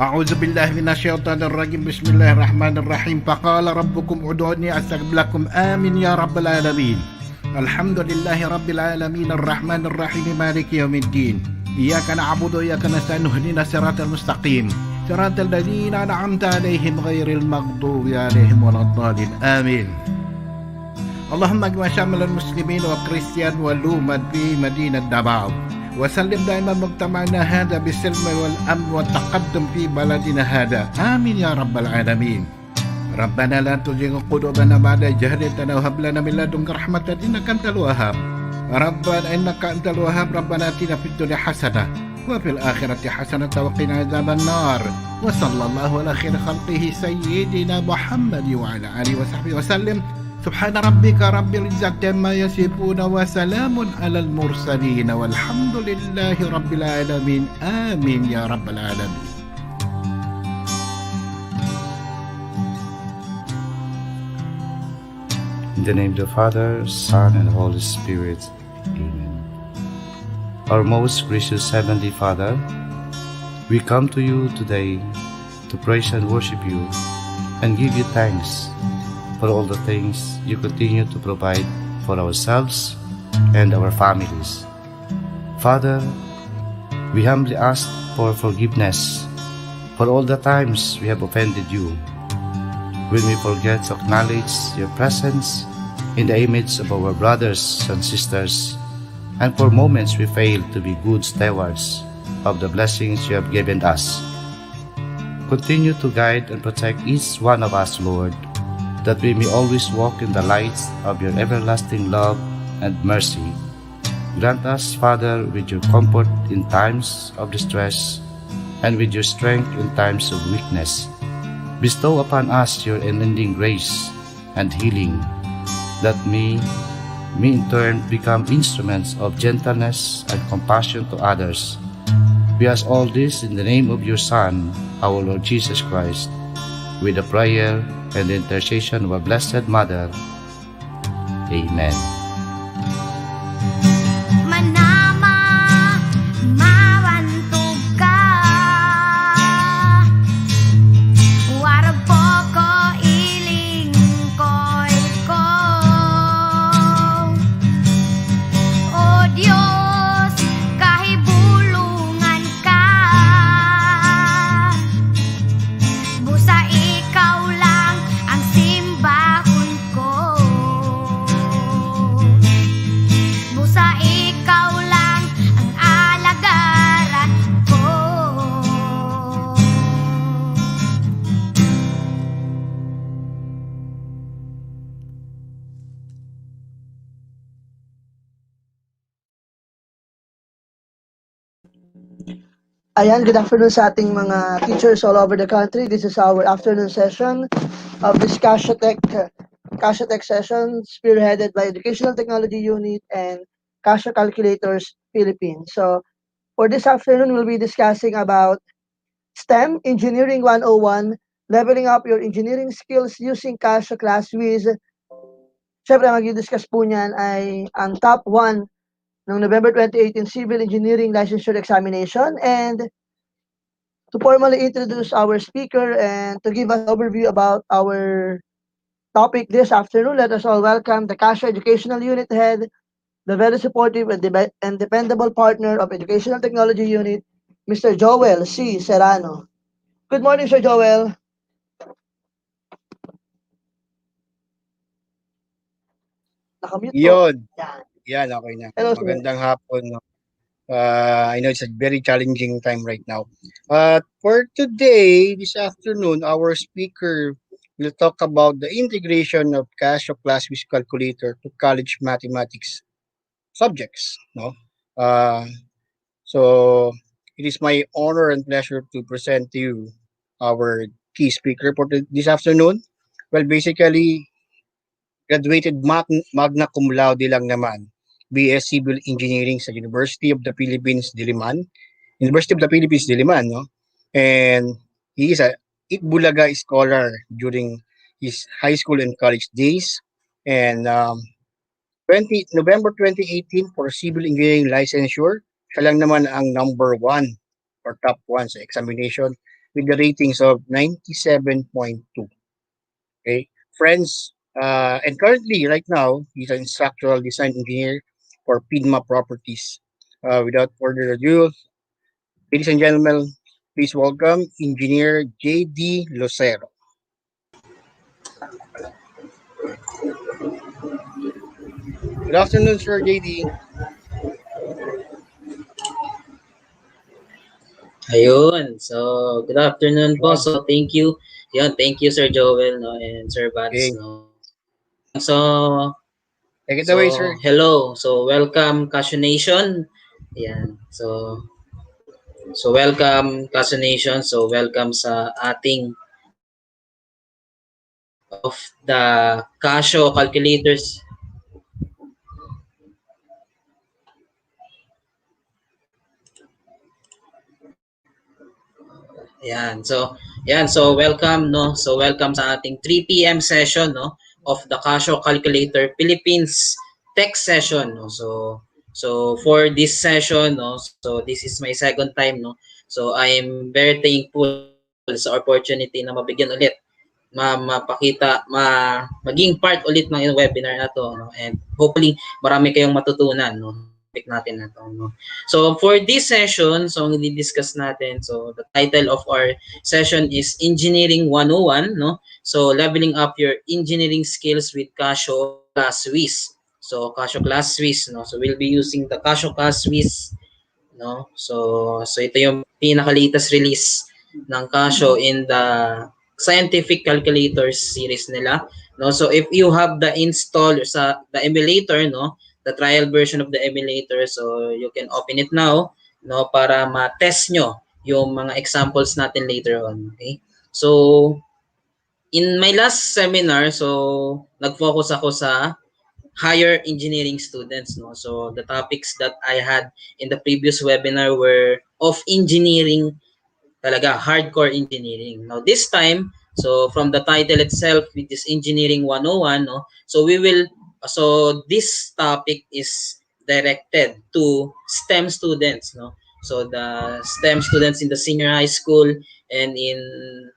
أعوذ بالله من الشيطان الرجيم بسم الله الرحمن الرحيم فقال ربكم ادعوني أستجب لكم آمين يا رب العالمين الحمد لله رب العالمين الرحمن الرحيم مالك يوم الدين إياك نعبد وإياك نستعين اهدنا الصراط المستقيم صراط الذين أنعمت عليهم غير المغضوب عليهم ولا الضالين آمين اللهم اجمع شمل المسلمين والكريستيان والأمة في مدينة دباو وسلم دائما مجتمعنا هذا بالسلم والأمن والتقدم في بلدنا هذا آمين يا رب العالمين ربنا لا تزغ قلوبنا بعد إذ هديتنا وهب لنا من لدنك رحمة إنك أنت الوهاب ربنا إنك أنت الوهاب ربنا آتنا في الدنيا حسنة وفي الآخرة حسنة وقنا عذاب النار وصلى الله على خير خلقه سيدنا محمد وعلى آله وصحبه وسلم سبحان ربك رب العزة عما يصفون وسلام على المرسلين والحمد لله رب العالمين آمين يا رب العالمين. In the name of the Father, Son, and Holy Spirit. Amen. Our most gracious Heavenly Father, we come to you today to praise and worship you and give you thanks for all the things you continue to provide for ourselves and our families. Father, we humbly ask for forgiveness for all the times we have offended you, when we forget to acknowledge your presence in the image of our brothers and sisters, and for moments we fail to be good stewards of the blessings you have given us. Continue to guide and protect each one of us, Lord, that we may always walk in the light of your everlasting love and mercy. Grant us, Father, with your comfort in times of distress and with your strength in times of weakness. Bestow upon us your unending grace and healing, that we may in turn become instruments of gentleness and compassion to others. We ask all this in the name of your Son, our Lord Jesus Christ, with the prayer and the intercession of our Blessed Mother. Amen. Manama, mawantog ka. Warpo ko iling ko'y ko. O Diyos, kahibulungan ka. Busa ikaw lang ang simbahon ko. Busa ikaw lang ang alagaran ko. Ayan, good afternoon sa ating mga teachers all over the country. This is our afternoon session of this Casio Tech session, spearheaded by Educational Technology Unit and Casio Calculators Philippines. So, for this afternoon, we'll be discussing about STEM, Engineering 101, leveling up your engineering skills using Casio Classwiz. Siyempre, mag-discuss po niyan ay ang top 1 ng November 2018 Civil Engineering Licensure Examination. And to formally introduce our speaker and to give us an overview about our topic this afternoon, let us all welcome the Casio Educational Unit Head, the very supportive and dependable partner of Educational Technology Unit, Mr. Joel C. Serrano. Good morning, Sir Joel. Nakamute po. Yun. Yan. Yan, okay na. Hello, sir. Magandang hapon. No? I know it's a very challenging time right now. For today, this afternoon, our speaker will talk about the integration of Casio Classwiz calculator to college mathematics subjects. No, so it is my honor and pleasure to present to you our key speaker for this afternoon. Well, basically, graduated magna cum laude lang naman. BS Civil Engineering sa University of the Philippines, Diliman. University of the Philippines, Diliman, no? And he is a Itbulaga scholar during his high school and college days. And November 2018 for Civil Engineering Licensure, siya lang naman ang number 1 or top 1 sa examination with the ratings of 97.2. Okay, friends, and currently right now he's an structural design engineer for PIDMA Properties. Without further ado, ladies and gentlemen, please welcome Engineer Jaydee Lucero. Good afternoon, Sir JD. Ayun. So, good afternoon po. Yeah. So, thank you. Yun, thank you Sir Joel no and Sir Vance Okay, no. So, take it away, so sir. hello. So, welcome Casio Nation. Yan. So welcome Casio Nation. So, welcome sa ating of the Casio calculators. Yan. So welcome no. So welcome sa ating 3 p.m. session no of the Casio Calculator Philippines Tech session no. So for this session no, so this is my second time no. So I am very thankful sa opportunity na mabigyan ulit mapakita, maging part ulit ng yung webinar na to, no? And hopefully, marami kayong matutunan, no? Topic natin na to, no? So, for this session, so, ang i-discuss natin, so, the title of our session is Engineering 101, no? So, leveling up your engineering skills with Casio Classwiz. So, Casio Classwiz, no? So, we'll be using the Casio Classwiz, no? So ito yung pinaka-latest release ng Casio in the scientific calculators series nila, no? So if you have the install sa the emulator, no, the trial version of the emulator, so you can open it now, no, para ma-test nyo yung mga examples natin later on, okay? So in my last seminar, so nag-focus ako sa higher engineering students, no. So the topics that I had in the previous webinar were of engineering, talaga hardcore engineering. Now this time, so from the title itself, which is Engineering 101, no, so this topic is directed to STEM students, no. So the STEM students in the senior high school and in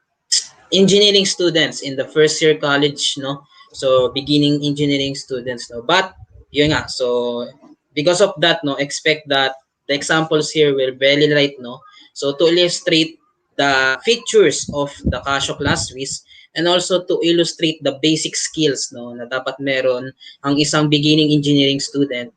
engineering students in the first year college, no. So beginning engineering students, no. But yun nga, so because of that, no, expect that the examples here will very light, no. So to illustrate the features of the Casio Classwiz and also to illustrate the basic skills, no, na dapat meron ang isang beginning engineering student,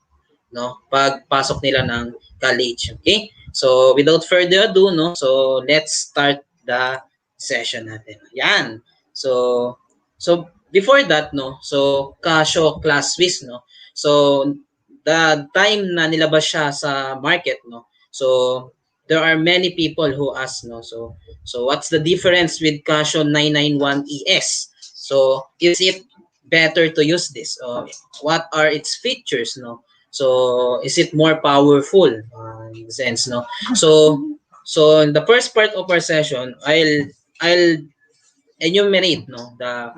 no, pagpasok nila ng college. Okay? So without further ado, no, so let's start the session natin. Yan. So before that, no, so Casio Classwiz, no. So the time na nilabas siya sa market, no. So there are many people who ask, no, so what's the difference with Casio 991 ES? So is it better to use this? What are its features, no? So is it more powerful in the sense, no? So in the first part of our session, I'll enumerate, no, the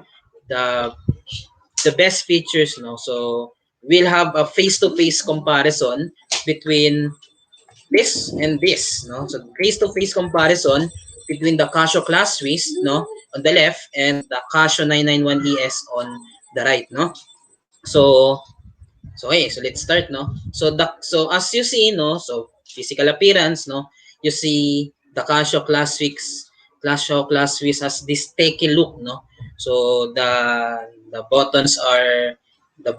the best features, no. So we'll have a face-to-face comparison between this and this, no. So face-to-face comparison between the Casio Classwiz, no, on the left and the Casio 991 ES on the right, no. So okay, so let's start, no. So as you see, no, so physical appearance, no, you see the Casio Classwiz has this techy look, no. So the buttons are the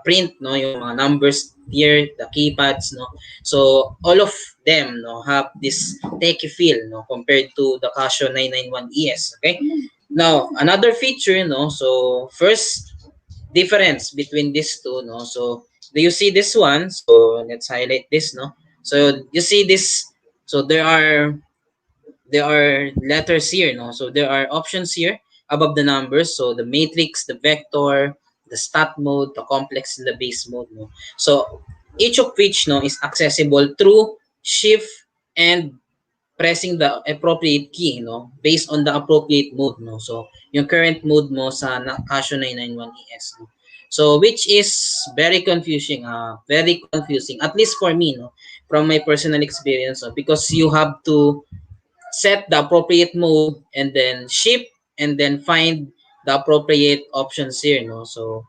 print, no, yung mga numbers here, the keypads, no. So all of them, no, have this techy feel, no, compared to the Casio 991 ES. Okay. Now another feature, no. So first difference between these two, no. So do you see this one? So let's highlight this, no. So you see this. So there are letters here, no. So there are options here above the numbers. So the matrix, the vector, the stat mode, the complex, and the base mode, no. So each of which, no, is accessible through shift and pressing the appropriate key, no, based on the appropriate mode, no. So yung current mode mo sa Casio 991 ES, no. So which is very confusing, at least for me, no, from my personal experience, no? Because you have to set the appropriate mode and then ship and then find the appropriate options here, no? So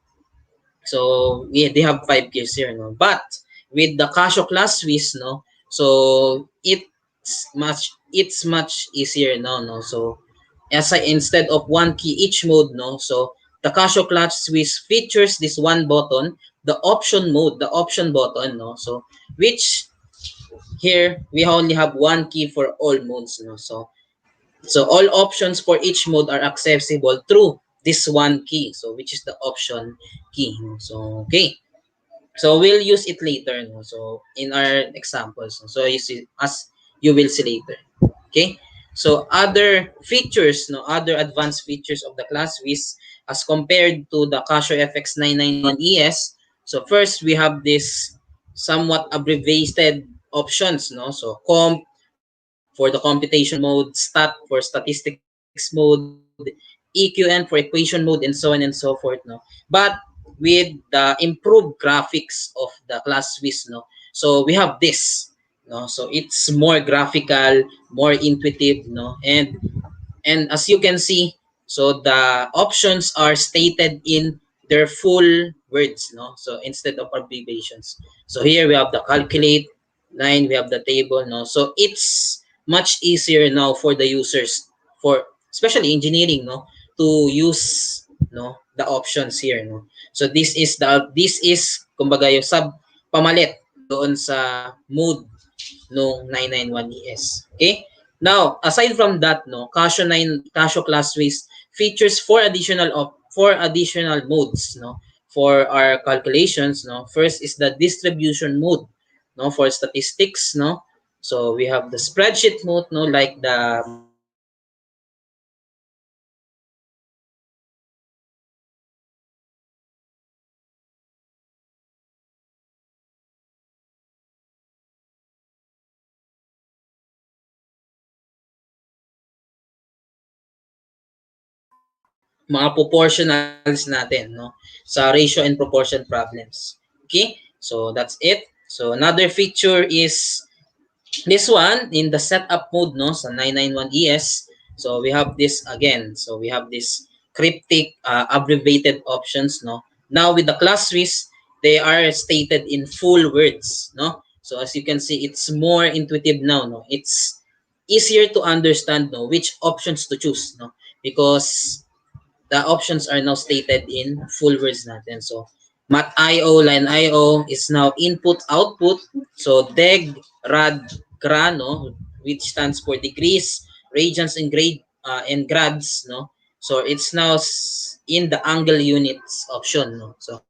they have 5 keys here, no? But with the Casio Classwiz, no? So it's much easier now, no? So instead of one key each mode, no? So the Casio Classwiz features this one button, the option mode, the option button, no? So which here we only have one key for all modes, no? So all options for each mode are accessible through this one key, so which is the option key, no? So okay. So we'll use it later, no? So in our examples, no? So you see, as you will see later. Okay? So other features, no, other advanced features of the Classwiz as compared to the Casio FX991ES. So first we have this somewhat abbreviated options, no? So comp for the computation mode, stat for statistics mode, EQN for equation mode, and so on and so forth, no? But with the improved graphics of the Classwiz, no? So we have this, no? So it's more graphical, more intuitive, no? And as you can see, so the options are stated in their full words, no? So instead of abbreviations. So here we have the calculate line, we have the table, no? So it's much easier now for the users, for especially engineering, no, to use, no, the options here, no. So this is kumbaga yung sub pamalit doon sa mode nung 991ES. Okay? Now, aside from that, no, Casio Classwiz features four additional modes, no, for our calculations, no. First is the distribution mode, no, for statistics, no. So we have the spreadsheet mode, no, like the matrix mode, no. So this is mga proportionals natin, no, sa ratio and proportion problems. Okay? So that's it. So another feature is this one in the setup mode, no, sa 991ES. So we have this again. So we have this cryptic abbreviated options, no. Now with the Classwiz, they are stated in full words, no. So as you can see, it's more intuitive now, no. It's easier to understand, no, which options to choose, no, because the options are now stated in full words natin. So mat IO, line IO is now input output. So deg, rad, gra, no, which stands for degrees, radians, and grads, no. So it's now in the angle units option, no. So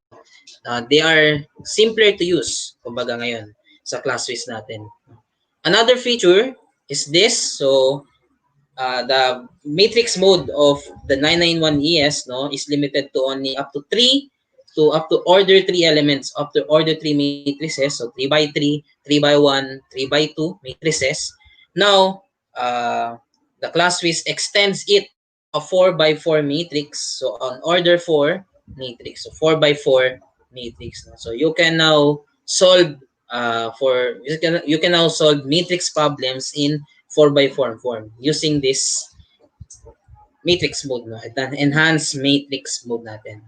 they are simpler to use kumbaga ngayon sa Classwiz natin. Another feature is this. So the matrix mode of the 991ES, no, is limited to only up to order 3 elements, up to order 3 matrices, so 3 by 3, 3 by 1, 3 by 2 matrices. Now the Classwiz extends it to a 4 by 4 matrix, so on order 4 matrix, so 4 by 4 matrix, no? So you can now solve you can now solve matrix problems in 4 by 4 form using this matrix mode, no? Enhanced matrix mode natin.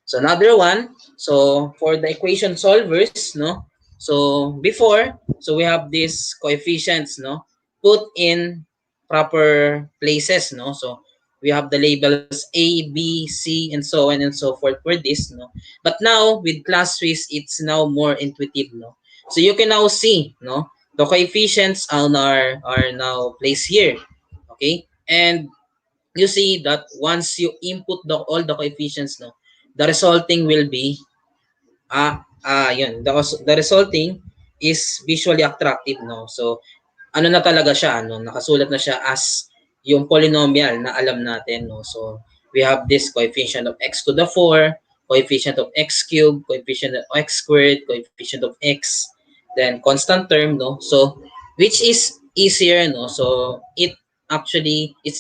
So another one, so for the equation solvers, no? So before, so we have these coefficients, no, put in proper places, no? So we have the labels A, B, C, and so on and so forth for this, no? But now with Classwiz, it's now more intuitive, no? So you can now see, no, the coefficients are now placed here, okay? And you see that once you input all the coefficients, no, the resulting will be yun, the resulting is visually attractive, no. So ano na talaga siya, no, nakasulat na siya as yung polynomial na alam natin, no. So we have this coefficient of x to the 4, coefficient of x cubed, coefficient of x squared, coefficient of x, then constant term, no. So which is easier, no. So it's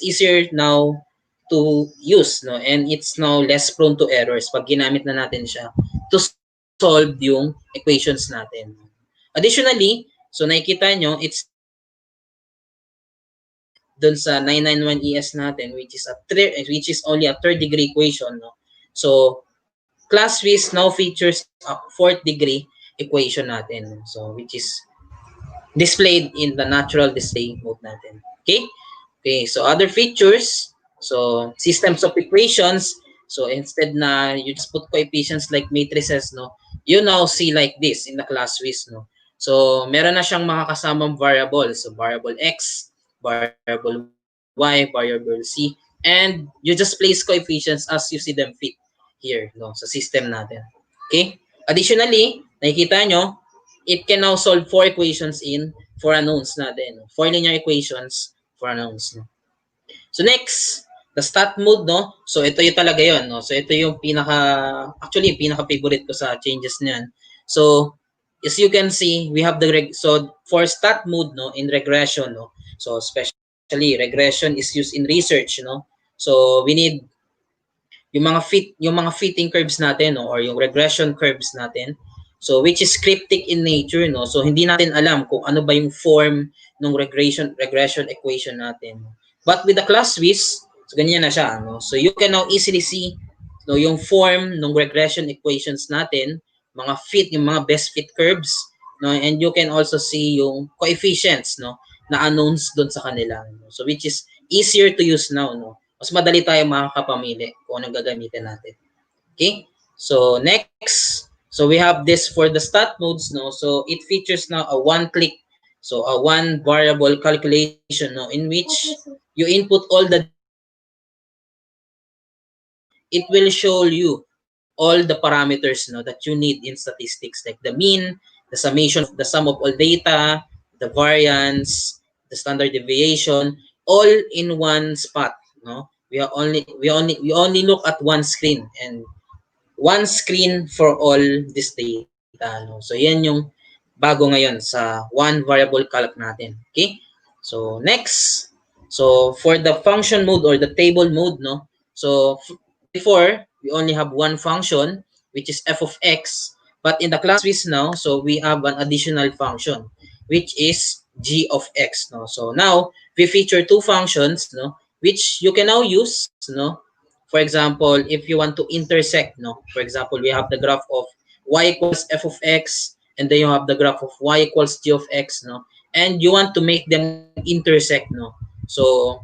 easier now to use, no, and it's now less prone to errors pag ginamit na natin siya to solve yung equations natin. Additionally, So nakikita nyo, it's dun sa 991 ES natin, which is only a third degree equation, no? So Classwiz now features a fourth degree equation natin, so which is displayed in the natural display mode natin. Okay? Okay, so other features, so systems of equations, so instead na you just put coefficients like matrices, no, you now see like this in the Classwiz, no. So meron na siyang mga kasamang variables, so variable x, variable y, variable c, and you just place coefficients as you see them fit here, no, sa system natin. Okay? Additionally, nakikita nyo, it can now solve four equations in four unknowns natin, no? Four linear equations, four unknowns, no? So next, the stat mode, no? So ito yung talaga yon, no? So ito yung actually pinaka favorite ko sa changes niyan. So as you can see, we have so for stat mode, no, in regression, no? So especially regression is used in research, no? So we need yung mga fitting curves natin, no, or yung regression curves natin, so which is cryptic in nature, no, so hindi natin alam kung ano ba yung form ng regression equation natin. But with the Classwiz, so ganyan na siya, no, so you can now easily see, no, yung form ng regression equations natin, yung mga best fit curves, no, and you can also see yung coefficients, no, na unknowns doon sa kanila, no? So which is easier to use now, no, mas madali tayo makakapamili kung anong gagamitin natin. Okay? So next, so we have this for the stat modes, no? So it features now a one-click, so a one variable calculation, no, in which you input all the, it will show you all the parameters, no, that you need in statistics, like the mean, the summation, the sum of all data, the variance, the standard deviation, all in one spot, no. We only look at one screen, and one screen for all this data, no. So yan yung bago ngayon sa one variable calc natin. Okay? So next, so for the function mode or the table mode, no. So before we only have one function, which is f of x, but in the Classwiz now, so we have an additional function, which is g of x, no. So now we feature two functions, no, which you can now use, no. For example, if you want to intersect, no, for example, we have the graph of y equals f of x, and then you have the graph of y equals g of x, no, and you want to make them intersect, no. So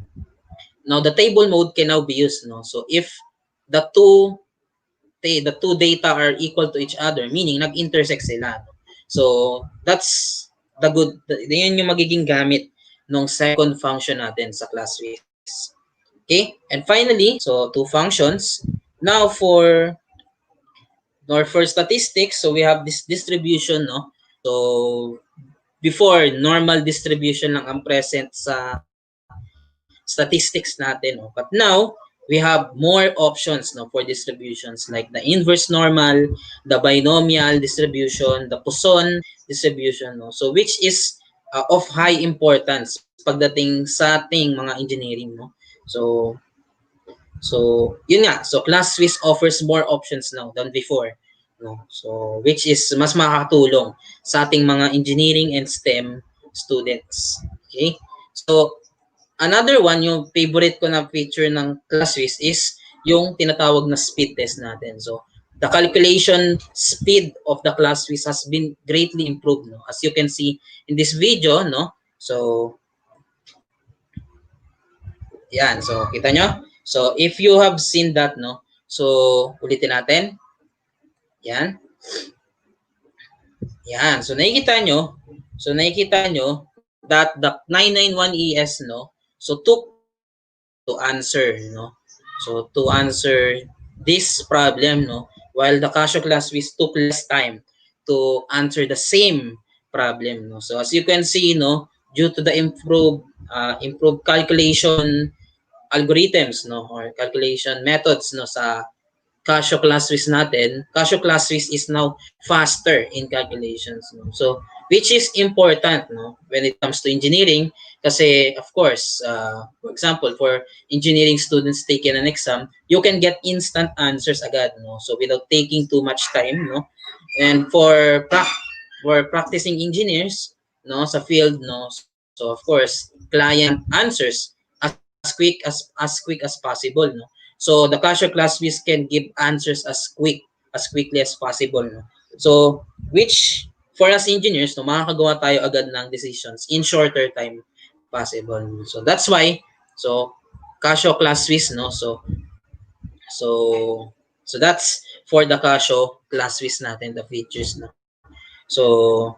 now the table mode can now be used, no. So if the two data are equal to each other, meaning nag-intersect sila, no? So that's yun yung magiging gamit ng second function natin sa Classwiz. Okay? And finally, so two functions. Now for statistics, so we have this distribution, no? So before, normal distribution lang ang present sa statistics natin, no? But now we have more options, no, for distributions, like the inverse normal, the binomial distribution, the Poisson distribution, no. So which is of high importance pagdating sa ating mga engineering, no. So yun nga, so Classwiz offers more options now than before, no. So which is mas makakatulong sa ating mga engineering and STEM students. Okay? So another one, yung favorite ko na feature ng Classwiz is yung tinatawag na speed test natin. So the calculation speed of the Classwiz has been greatly improved, no. As you can see in this video, no. So yan, so kita nyo. So if you have seen that, no. So ulitin natin. Yan. Yan. So nakikita nyo that the 991 ES, no. So took to answer, no. So to answer this problem, no, while the Casio Classwiz took less time to answer the same problem, no. So as you can see, no, due to the improved calculation algorithms, no, or calculation methods, no, sa Casio Classwiz natin, Casio Classwiz is now faster in calculations, no? So which is important, no, when it comes to engineering, kasi of course, for example, for engineering students taking an exam, you can get instant answers agad, no, so without taking too much time, no. And for practicing engineers, no, sa field, no. So of course, client answers as quick as possible, no. So the Casio Classwiz can give answers as quickly as possible, no. So which for us engineers, no, makakagawa tayo agad ng decisions in shorter time possible. So that's why, so Casio Classwiz, no. So so that's for the Casio Classwiz natin, the features, no. So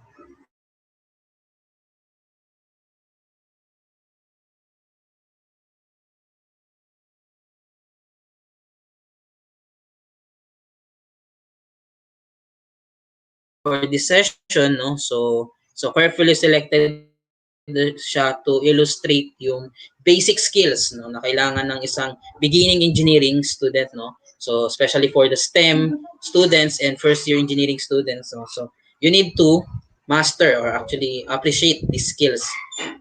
for this session, no, so carefully selected siya to illustrate yung basic skills, no, na kailangan ng isang beginning engineering student, no. So especially for the STEM students and first year engineering students, no. So you need to master or actually appreciate these skills,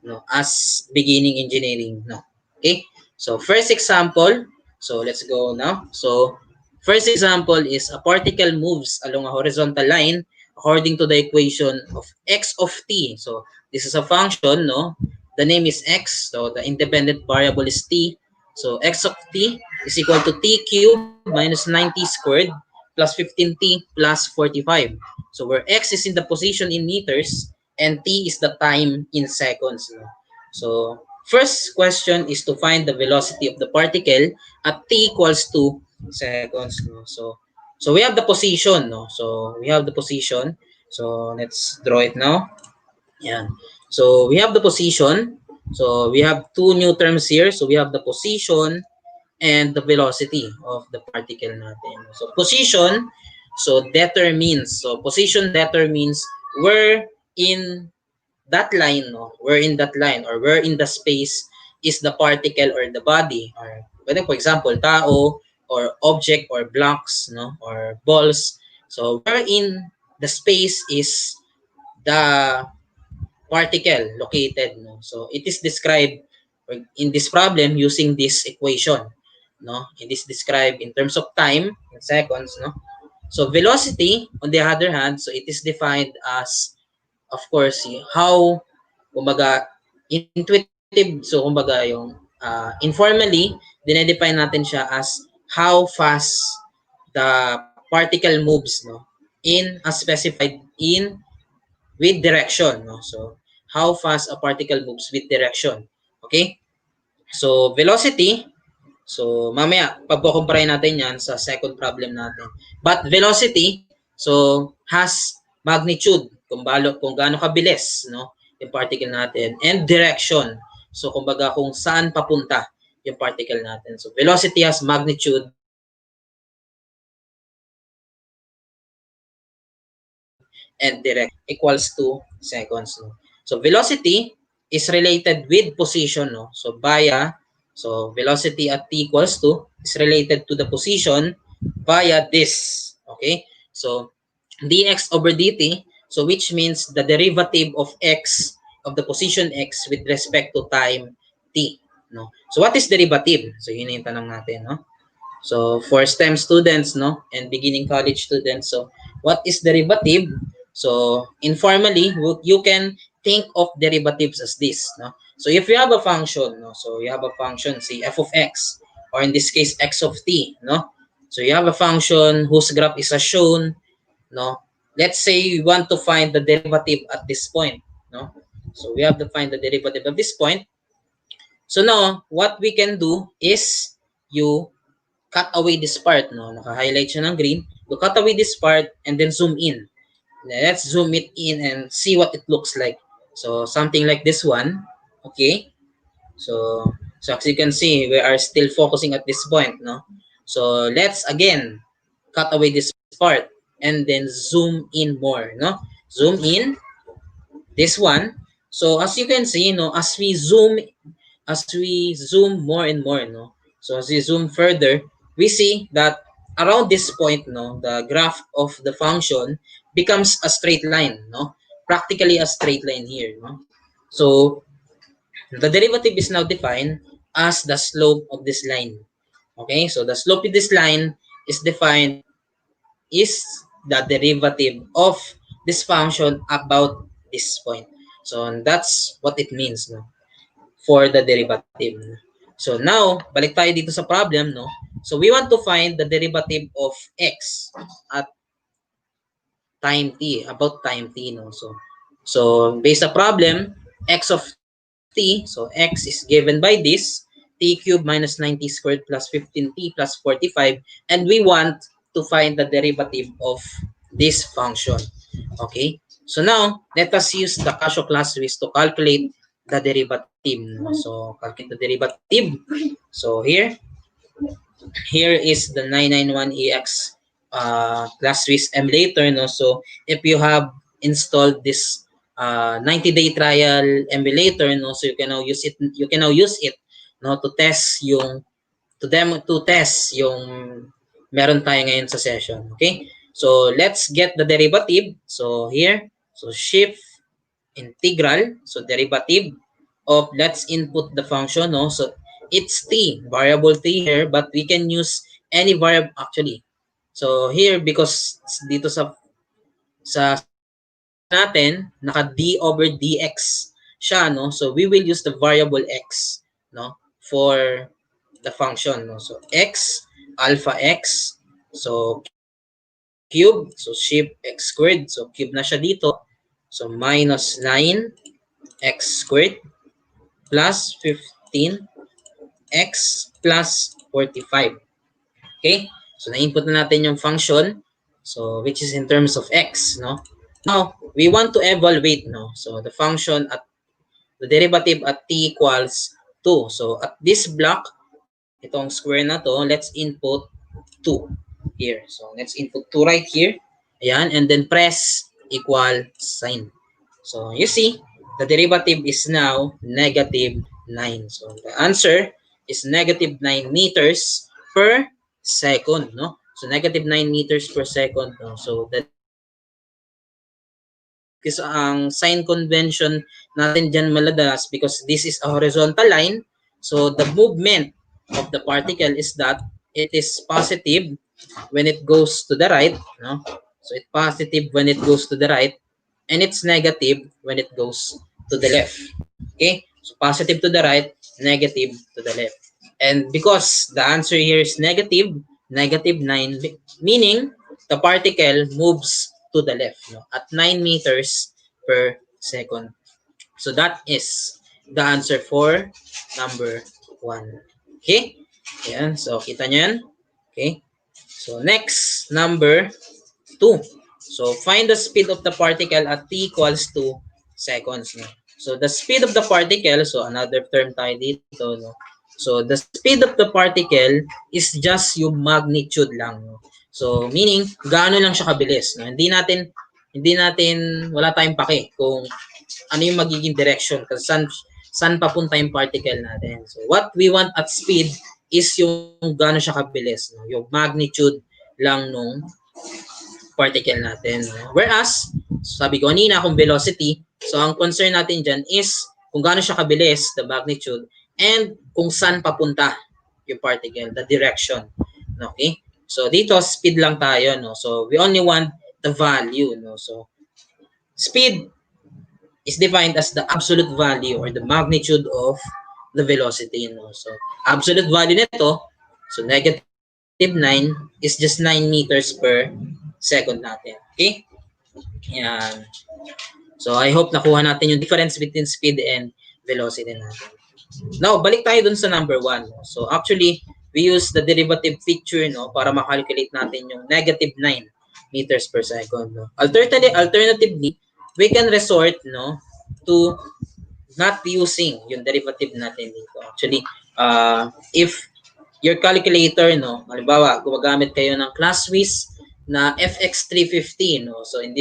no, as beginning engineering, no. Okay? So first example, so let's go now. So first example is a particle moves along a horizontal line according to the equation of x of t. So this is a function, no? The name is x, so the independent variable is t. So x of t is equal to t cubed minus 90 squared plus 15t plus 45. So where x is in the position in meters and t is the time in seconds, no? So first question is to find the velocity of the particle at t equals to seconds, no? So we have the position, no? So we have the position. So let's draw it now. Yeah. So we have the position. So we have two new terms here. So we have the position and the velocity of the particle natin. So position, so position determines where in that line, no, where in that line or where in the space is the particle or the body, or whether for example tao or object or blocks, no, or balls. So where in the space is the particle located, no. So it is described in this problem using this equation, no. It is described in terms of time in seconds, no. So velocity on the other hand, so it is defined as, of course, how, kumbaga, intuitive, so kumbaga yung informally dinedefine natin siya as how fast the particle moves, no, in as specified in with direction, no. So how fast a particle moves with direction. Okay? So velocity, so mamaya pagkukumpare natin yan sa second problem natin. But velocity, so has magnitude, kung gaano kabilis, no, yung particle natin, and direction. So kumbaga kung saan papunta yung particle natin. So velocity has magnitude and direct equals to seconds, no. So velocity is related with position, no. So velocity at t equals to is related to the position via this. Okay? So dx over dt, so which means the derivative of x of the position x with respect to time t, no. So what is derivative? So yun yung tanong natin, no. So for STEM students, no, and beginning college students, so what is derivative? So informally, you can think of derivatives as this, no. So if you have a function, no, so you have a function, say f of x, or in this case x of t, no. So you have a function whose graph is as shown, no. Let's say you want to find the derivative at this point, no. So we have to find the derivative of this point. So now, what we can do is you cut away this part, no? Naka-highlight siya ng green. You cut away this part and then zoom in. Let's zoom it in and see what it looks like. So something like this one. Okay? So as you can see, we are still focusing at this point, no? So let's again cut away this part and then zoom in more, no? Zoom in this one. So as you can see, no, as we zoom more and more, no, so as we zoom further, we see that around this point, no, the graph of the function becomes a straight line, no, practically a straight line here, no. So the derivative is now defined as the slope of this line. Okay, so the slope of this line is defined is the derivative of this function about this point. So that's what it means, no, for the derivative. So now, balik tayo dito sa problem, no. So we want to find the derivative of x at time t, about time t, no. So based sa problem, x of t, so x is given by this, t cubed minus 90 squared plus 15t plus 45, and we want to find the derivative of this function. Okay? So now, let us use the Casio Classwiz to calculate the derivative. So calculate the derivative. So here is the 991EX Classwiz emulator. No? So if you have installed this 90-day trial emulator, no, so you can now use it. You can now use it, no, to test yung to test yung meron tayo ngayon sa session. Okay? So let's get the derivative. So here, so shift integral, so derivative of, let's input the function, no. So it's t, variable t here, but we can use any variable actually. So here, because dito sa natin naka d over dx siya, no, so we will use the variable x, no, for the function, no. So x, alpha x, so cube, so shift x squared, so cube na siya dito, so minus 9 x squared plus 15 x plus 45. Okay? So na-input na natin yung function, so which is in terms of x, no? Now, we want to evaluate, no? So the function at the derivative at t equals 2. So at this block, itong square na to, let's input 2 here. So let's input 2 right here. Ayan, and then press equal sign. So you see, the derivative is now negative 9. So the answer is negative 9 meters per second, no? So negative 9 meters per second, no? So that is ang sign convention natin dyan maladalas, because this is a horizontal line. So the movement of the particle is that it is positive when it goes to the right, no? So it's positive when it goes to the right, and it's negative when it goes to the left. Okay? So positive to the right, negative to the left. And because the answer here is negative, negative 9, meaning the particle moves to the left, no, at 9 meters per second. So that is the answer for number 1. Okay? Yan. So kita nyo yan? Okay? So next, number 2. So find the speed of the particle at t equals 2 seconds. No? So the speed of the particle, so another term tayo dito, no? So the speed of the particle is just yung magnitude lang, no? So meaning gaano lang siya kabilis, no? Hindi natin wala tayong pake kung ano yung magiging direction, kasi saan papunta yung particle natin. So what we want at speed is yung gaano siya kabilis, no? Yung magnitude lang nung particle natin, no? Whereas sabi ko kanina kung velocity, so ang concern natin dyan is kung gaano siya kabilis, the magnitude, and kung saan papunta yung particle, the direction. Okay? So dito speed lang tayo, no. So we only want the value, no. So speed is defined as the absolute value or the magnitude of the velocity, no. So absolute value nito, so negative 9 is just 9 meters per second natin. Okay? Yan. So I hope nakuha natin yung difference between speed and velocity natin. Now, balik tayo dun sa number 1. So actually, we use the derivative feature, no, para makalculate natin yung negative 9 meters per second. No. Alternatively, we can resort, no, to not using yung derivative natin dito. Actually, if your calculator, no, halimbawa, gumagamit kayo ng Classwiz na FX350, no, so in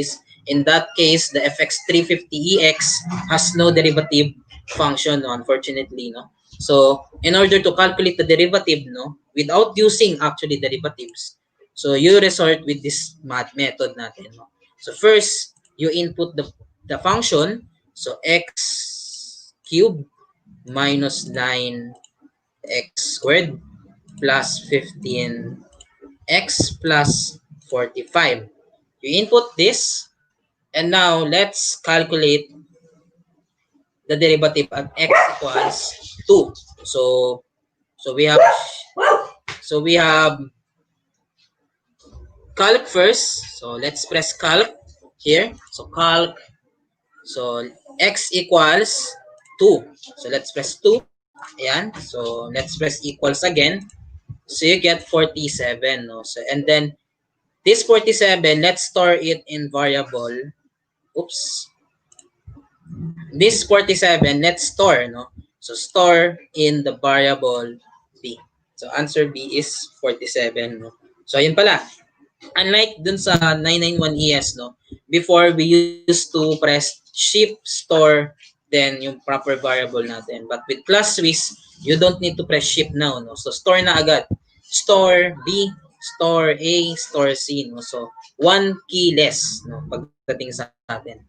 that case, the FX350EX has no derivative function, no, unfortunately, no. So in order to calculate the derivative, no, without using actually derivatives, so you resort with this math method natin, no. So first you input the function, so x cubed minus 9x squared plus 15x plus 45. You input this, and now let's calculate the derivative at x equals 2. So we have calc first. So let's press calc here. So calc. So x equals 2. So let's press 2. Ayan. So let's press equals again. So you get 47. No? So, and then this 47, let's store it in variable. Oops. This 47, let's store. No? So store in the variable b. So answer B is 47. No? So ayun pala. Unlike dun sa 991ES, no, before we used to press shift store then yung proper variable natin. But with Classwiz, you don't need to press shift now, no. So store na agad. Store B, store A, store C, no. So one key less, no, pagdating sa atin.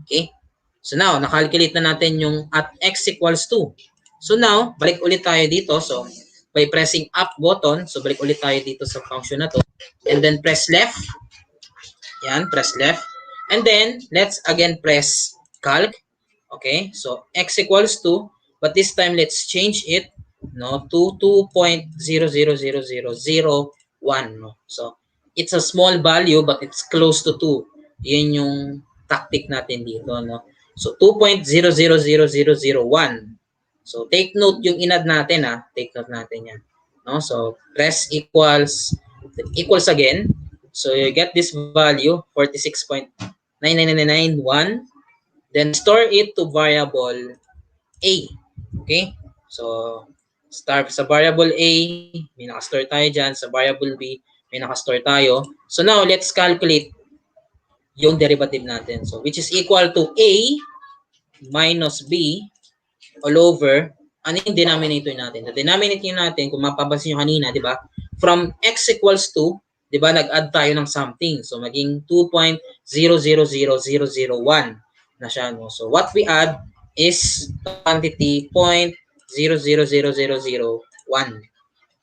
Okay? So now, nakalculate na natin yung at x equals 2. So now, balik ulit tayo dito. So by pressing up button, so balik ulit tayo dito sa function na to. And then press left. Yan, press left. And then, let's again press calc. Okay, so x equals 2. But this time, let's change it, no, to 2.000001. No? So, it's a small value, but it's close to 2. Yun yung tactic natin dito. No? So, 2.000001. So, take note yung inad natin. Take note natin yan. No? So, press equals again. So you get this value 46.99991. Then store it to variable A. Okay? So start sa variable A, may naka-store tayo dyan. Sa variable B, may naka-store tayo. So now let's calculate yung derivative natin. So which is equal to A minus B all over, ano yung denominator natin? The denominator natin, kung mapapansin nyo kanina, di ba? From x equals 2, di ba, nag-add tayo ng something. So, maging 2.000001 na siya. No? So, what we add is quantity 0.000001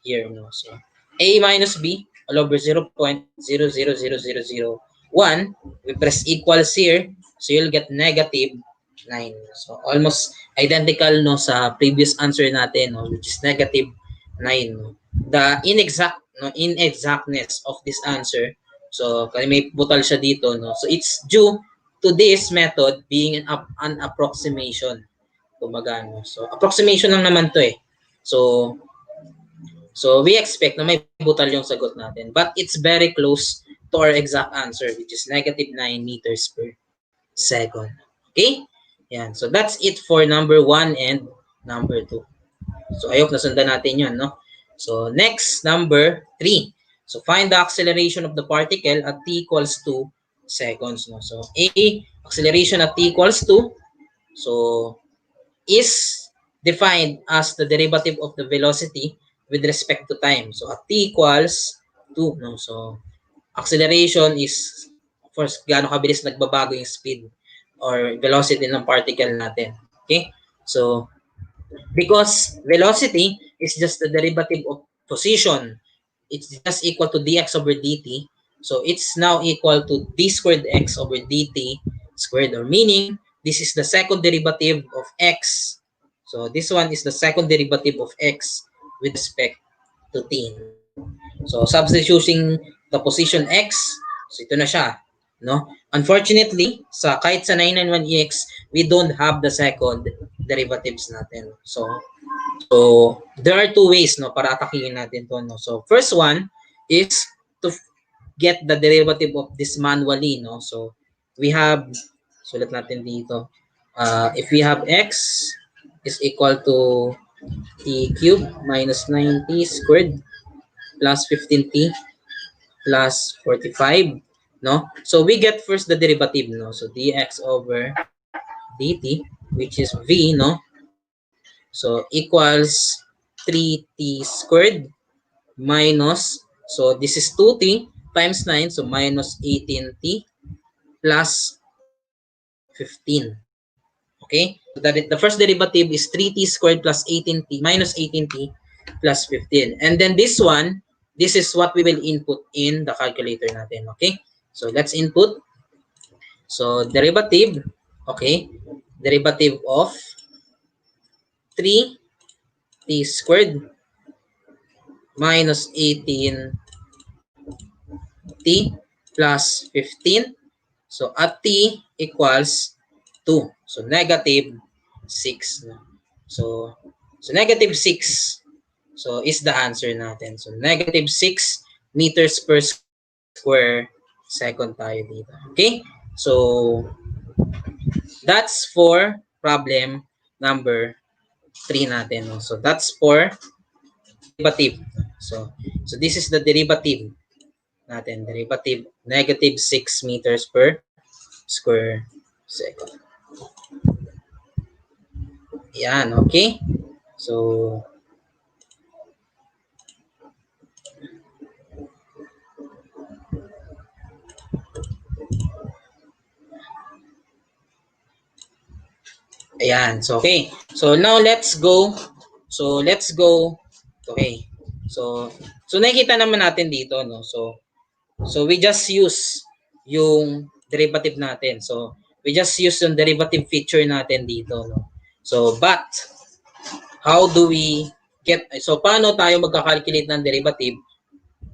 here. No? So, A minus B all over 0.000001. We press equals here. So, you'll get negative 9. So, almost identical no sa previous answer natin, no, which is negative 9. No. The inexactness of this answer, so kasi may butal siya dito, no. So it's due to this method being an approximation. Kumbaga, no. So approximation lang naman to eh. So we expect na may butal yung sagot natin, but it's very close to our exact answer, which is negative 9 meters per second. Okay? Yan. So that's it for number 1 and number 2. So I hope nasundan natin yun, no? So next, number 3. So find the acceleration of the particle at t equals 2 seconds, no? So A, acceleration at t equals 2, so is defined as the derivative of the velocity with respect to time. So at t equals 2, no? So acceleration is, of course, gaano kabilis nagbabago yung speed or velocity ng particle natin. Okay? So, because velocity is just the derivative of position, it's just equal to dx over dt. So, it's now equal to d squared x over dt squared, or meaning, this is the second derivative of x. So, this one is the second derivative of x with respect to t. So, substituting the position x, so ito na siya. No? Unfortunately, kahit sa 991EX, we don't have the second derivatives natin. So there are two ways, no, para atakihin natin to, no. So first one is to get the derivative of this manually, no. So we have, sulat natin dito, if we have x is equal to t cubed minus 9t squared plus 15t plus 45. No? So we get first the derivative, no? So dx over dt, which is v, no? So equals 3t squared minus, so this is 2t times 9, so minus 18t plus 15. Okay? So that the first derivative is 3t squared plus 18t minus 18t plus 15. And then this one, this is what we will input in the calculator natin. Okay? So let's input. So derivative, okay, derivative of 3t squared minus 18t plus 15. So at t equals 2. So negative 6. No? So negative 6. So is the answer natin. So negative 6 meters per square second tayo dito. Okay? So that's for problem number 3 natin. No? So that's for derivative. So this is the derivative natin. Derivative negative 6 meters per square second. Yan, okay? So ayan. So okay. So now let's go. Okay. So nakikita naman natin dito, no. So we just use yung derivative natin. So we just use yung derivative feature natin dito, no. So but how do we get, so paano tayo magka-calculate ng derivative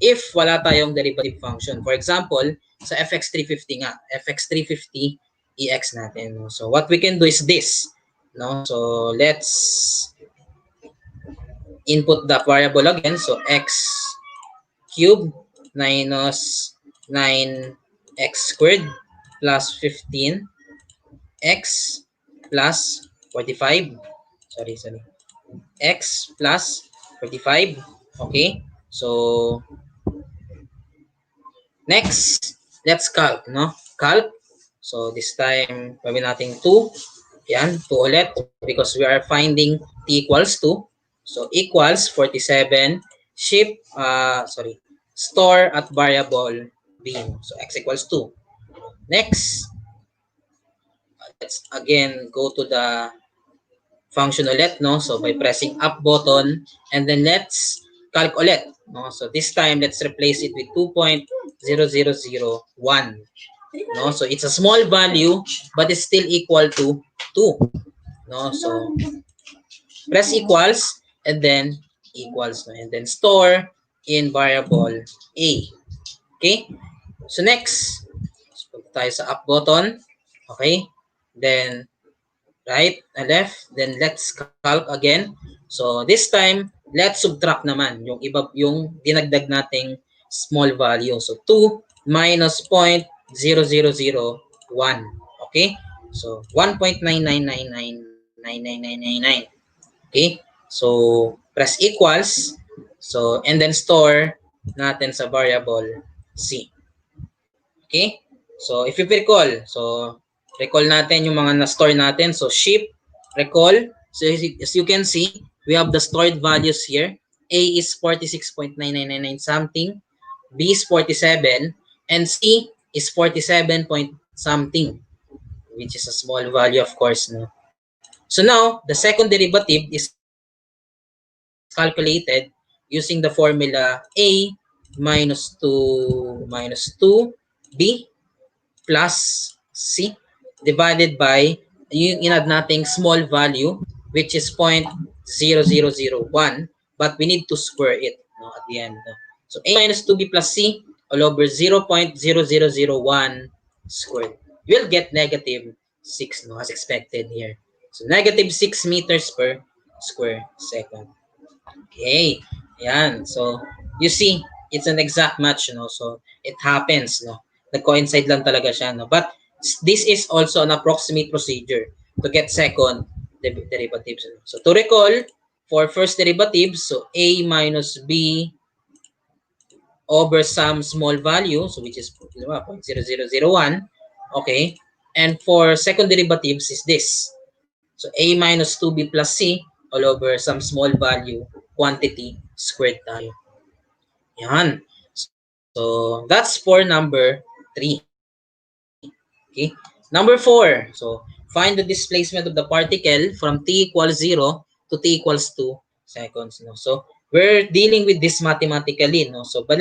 if wala tayong derivative function? For example, sa fx350 nga, fx350 ex natin, no? So what we can do is this, no? So let's input the variable again. So x cubed minus 9x squared plus 15x plus 45. Sorry. X plus 45. Okay. So next, let's calc, no? Calc. So this time, gawin natin 2. Yan, 2 ulit because we are finding t equals 2. So equals 47 store at variable b. So x equals 2. Next, let's again go to the function ulit, no? So by pressing up button and then let's calc ulit, no? So this time let's replace it with 2.0001. No? So it's a small value but it's still equal to 2. No? So press equals and then equals, no? And then store in variable a. Okay? So next, punta tayo sa up button. Okay? Then right and left, then let's calc again. So this time let's subtract naman yung dinagdag nating small value. So 2 minus 0.0001. Okay? So 1.999999999. Okay? So press equals. So and then store natin sa variable c. Okay? So if you recall, recall natin yung mga na-store natin. So shift, recall. So as you can see, we have the stored values here. A is 46.9999 something. B is 47. And C is 47 point something. Which is a small value, of course. No? So now, the second derivative is calculated using the formula A minus 2B plus C divided by yung inad nating small value which is 0.0001 but we need to square it, no, at the end. No? So A minus 2B plus C all over 0.0001 squared. You'll get negative 6, no, as expected here. So negative 6 meters per square second. Okay. Yan. So you see, it's an exact match, no? So it happens, no? Nag-coincide lang talaga siya, no? But this is also an approximate procedure to get second derivatives. No? So to recall, for first derivative, so A minus B over some small value, so which is 0.0001, okay? And for second derivatives is this. So A minus 2B plus C all over some small value quantity squared tayo. Yan. So that's for number 3. Okay. Number 4. So find the displacement of the particle from t equals 0 to t equals 2 seconds. No? So we're dealing with this mathematically. No? So but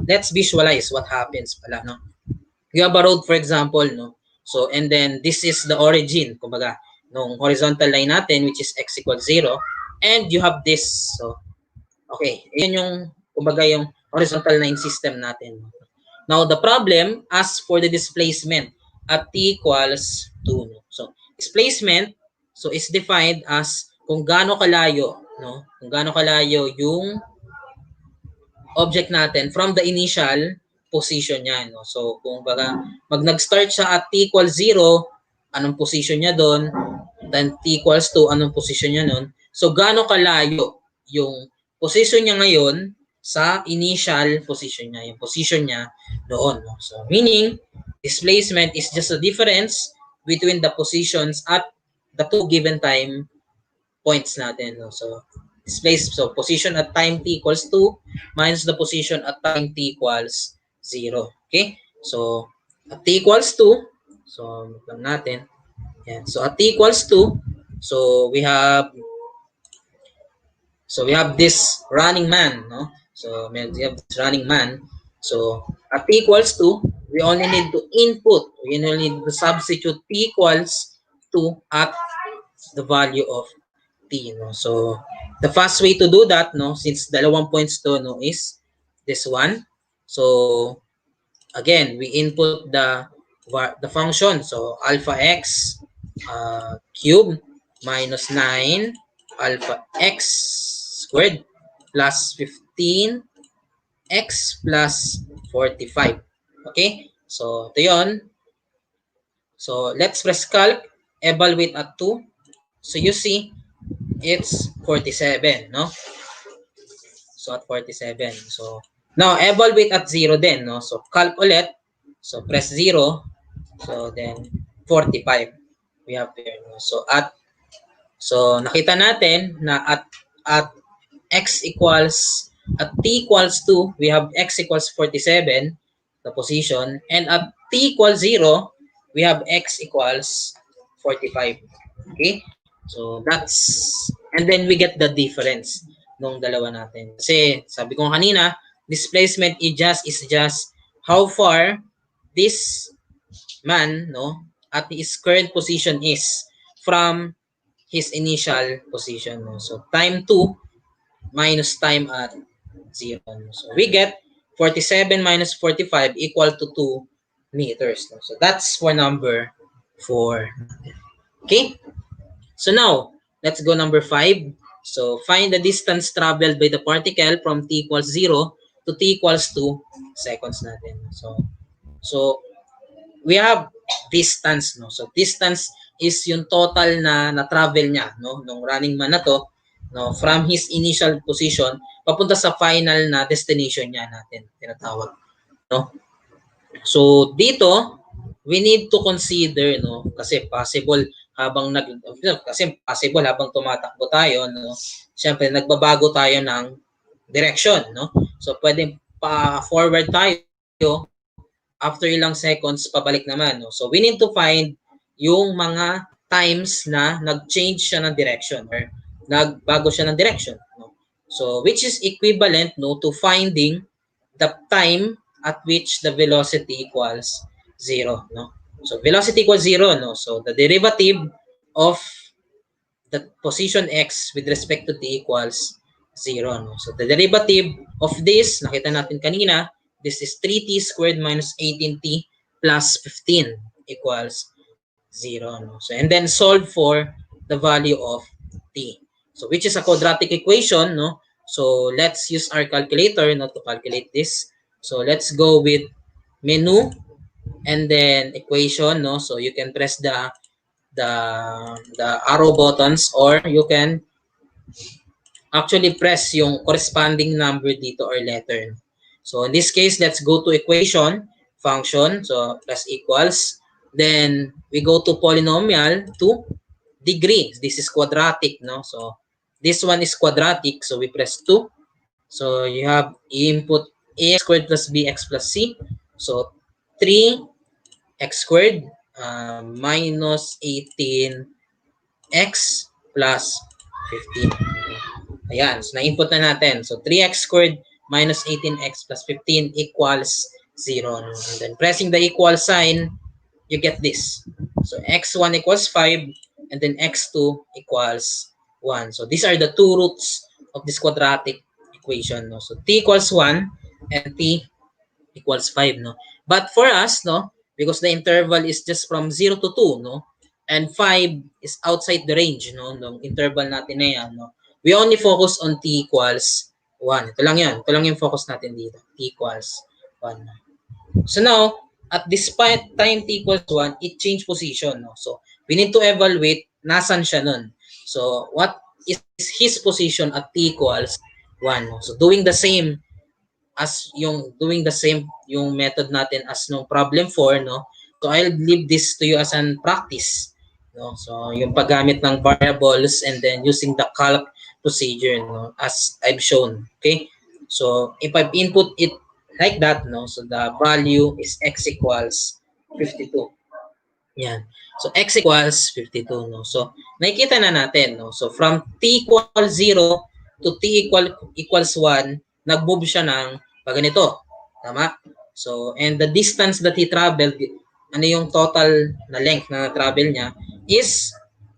let's visualize what happens pala. No? You have a road, for example. No? So and then this is the origin. Kumbaga, nung horizontal line natin, which is x equals 0, and you have this. So, okay, yun yung, kumbaga, yung horizontal line system natin. Now, the problem, as for the displacement at t equals 2. So, displacement, so is defined as kung gaano kalayo, no? Kung gaano kalayo yung object natin from the initial position niya, no? So, kung baga, nag-start siya at t equals 0, anong position niya doon? Then t equals 2, anong position niya noon? So, gaano kalayo yung position niya ngayon sa initial position niya, yung position niya doon. No? So, meaning, displacement is just a difference between the positions at the two given time points natin. No? So, position at time t equals 2 minus the position at time t equals 0. Okay? So, at t equals 2, so, lang natin. Yan. So, at t equals 2, so, we have this running man, no? So, we have this running man. So, at t equals 2, we only need to input. We only need to substitute t equals 2 at the value of t, no? So, the fast way to do that, no, since dalawang points to, no, is this one. So, again, we input the function. So, alpha x cube minus 9 alpha x squared plus 15 x plus 45. Okay? So, ito yun. So, let's press calc. Evaluate at 2. So, you see, it's 47, no? So, at 47. So, now, evaluate at 0 din, no? So, calc ulit. So, press 0. So, then, 45. We have here, no? So, nakita natin na at x equals, at t equals 2, we have x equals 47, the position, and at t equals 0, we have x equals 45. Okay? So, and then we get the difference nung dalawa natin. Kasi, sabi ko kanina, displacement is just how far this man, no, at his current position is from his initial position. No? So, time 2 minus time at 0. So, we get 47 minus 45 equal to 2 meters. No? So, that's for number 4. Okay? So, now, let's go number 5. So, find the distance traveled by the particle from t equals 0 to t equals 2 seconds natin. So we have distance, no? So, distance is yung total na travel niya, no, nung running man na to, no, from his initial position papunta sa final na destination niya natin tinatawag, no. So, dito we need to consider, no, kasi possible habang tumatakbo tayo, no, syempre nagbabago tayo ng direction, no. So, pwedeng pa forward tayo, after ilang seconds, pabalik naman. No? So, we need to find yung mga times na nag-change siya ng direction or nagbago siya ng direction. No? So, which is equivalent, no, to finding the time at which the velocity equals 0. No? So, velocity equals 0. No? So, the derivative of the position x with respect to t equals 0. No? So, the derivative of this, nakita natin kanina, this is 3t squared minus 18t plus 15 equals 0. No? So, and then solve for the value of t. So, which is a quadratic equation. No? So, let's use our calculator, no, to calculate this. So, let's go with menu and then equation. No? So, you can press the arrow buttons or you can actually press yung corresponding number dito or letter. So, in this case, let's go to equation, function. So, plus equals. Then, we go to polynomial to degree. This is quadratic, no? So, this one is quadratic. So, we press 2. So, you have input ax squared plus bx plus c. So, 3x squared minus 18x plus 15. Ayan. So, na-input na natin. So, 3x squared minus 18x plus 15 equals 0. And then pressing the equal sign, you get this. So, x1 equals 5 and then x2 equals 1. So these are the two roots of this quadratic equation, no? So t equals 1 and t equals 5, no? But for us, no, because the interval is just from 0 to 2, no, and 5 is outside the range, no, ng interval natin na yan, no, we only focus on t equals 1. Ito lang yan. Ito lang yung focus natin dito. T equals 1. So now, at this time t equals 1, it changed position, no? So we need to evaluate nasan siya nun. So what is his position at t equals 1, no? So doing the same yung method natin as nung problem 4, no? So I'll leave this to you as an practice, no? So yung paggamit ng variables and then using the calc procedure, no, as I've shown. Okay, so if I input it like that, no, so the value is x equals 52. Yan. So x equals 52, no. So nakikita na natin, no. So from t equals 0 to t equals 1, nag-move siya ng ganito. Tama? So and the distance that he traveled, ano yung total na length na travel niya is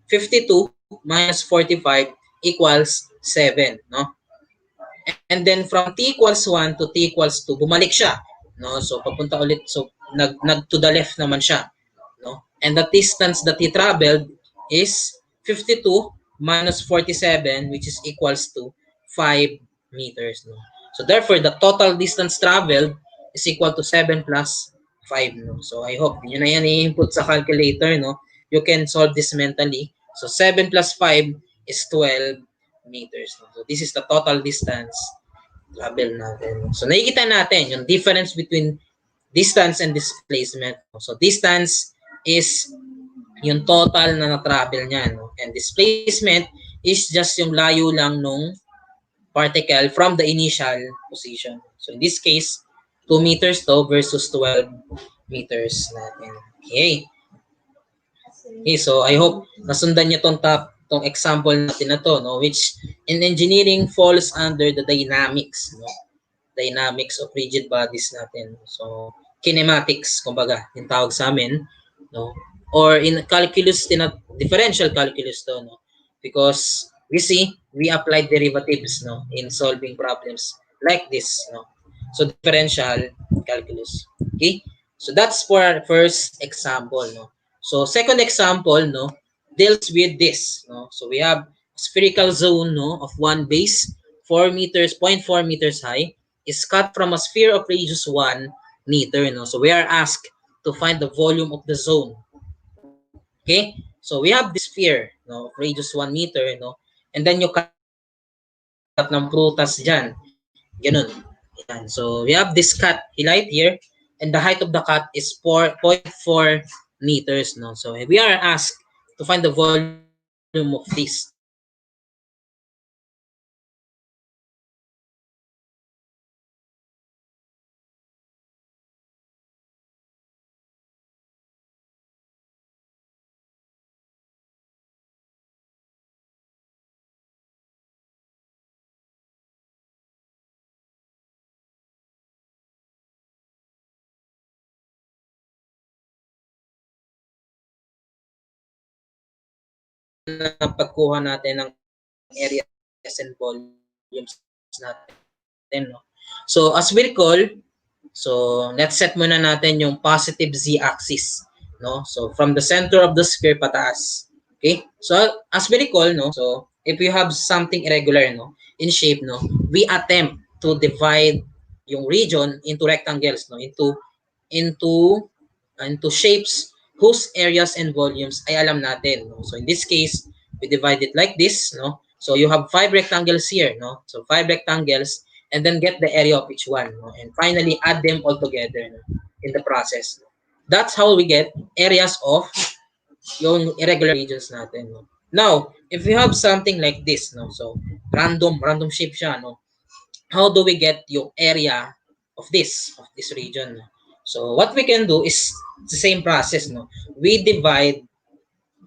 52 minus 45 equals 7, no? And then from t equals 1 to t equals 2, bumalik siya, no? So papunta ulit, so nag to the left naman siya, no? And the distance that he traveled is 52 minus 47, which is equals to 5 meters, no? So therefore the total distance traveled is equal to 7 plus 5, no? So I hope yun na yan i-input sa calculator, no? You can solve this mentally. So 7 plus 5 is 12 meters, no? So this is the total distance travel natin. So nakikita natin yung difference between distance and displacement. So distance is yung total na na-travel niya, no? And displacement is just yung layo lang nung particle from the initial position. So in this case, 2 meters to versus 12 meters natin. Okay. Okay, so I hope nasundan niyo tong example natin na to, no, which in engineering falls under the dynamics, no? Dynamics of rigid bodies natin. So kinematics kumbaga yung tawag sa amin, no? Or in calculus, differential calculus to, no? Because we apply derivatives, no, in solving problems like this, no? So differential calculus. Okay? So that's for our first example, no? So second example, no, deals with this, no? So we have spherical zone, no, of one base, 4 meters, 0.4 meters high, is cut from a sphere of radius 1 meter, no? So we are asked to find the volume of the zone. Okay? So we have this sphere, no, of radius 1 meter, no? And then you cut ng prutas dyan. Ganun. Yan. So we have this cut highlight here, and the height of the cut is 4.4 meters, no? So we are asked to find the volume of this. Na pagkuha natin ng areas and volumes natin, no? So as we recall, so let's set muna natin yung positive z-axis, no? So from the center of the sphere pataas. Okay? So as we recall, no, so if you have something irregular, no, in shape, no, we attempt to divide yung region into rectangles, no, into shapes whose areas and volumes ay alam natin, no? So in this case, we divide it like this, no? So you have 5 rectangles here, no? So 5 rectangles, and then get the area of each one, no? And finally add them all together, no, in the process. That's how we get areas of yung irregular regions natin, no? Now, if you have something like this, no, so random shape siya, no? How do we get yung area of this region, no? So what we can do is the same process, no? We divide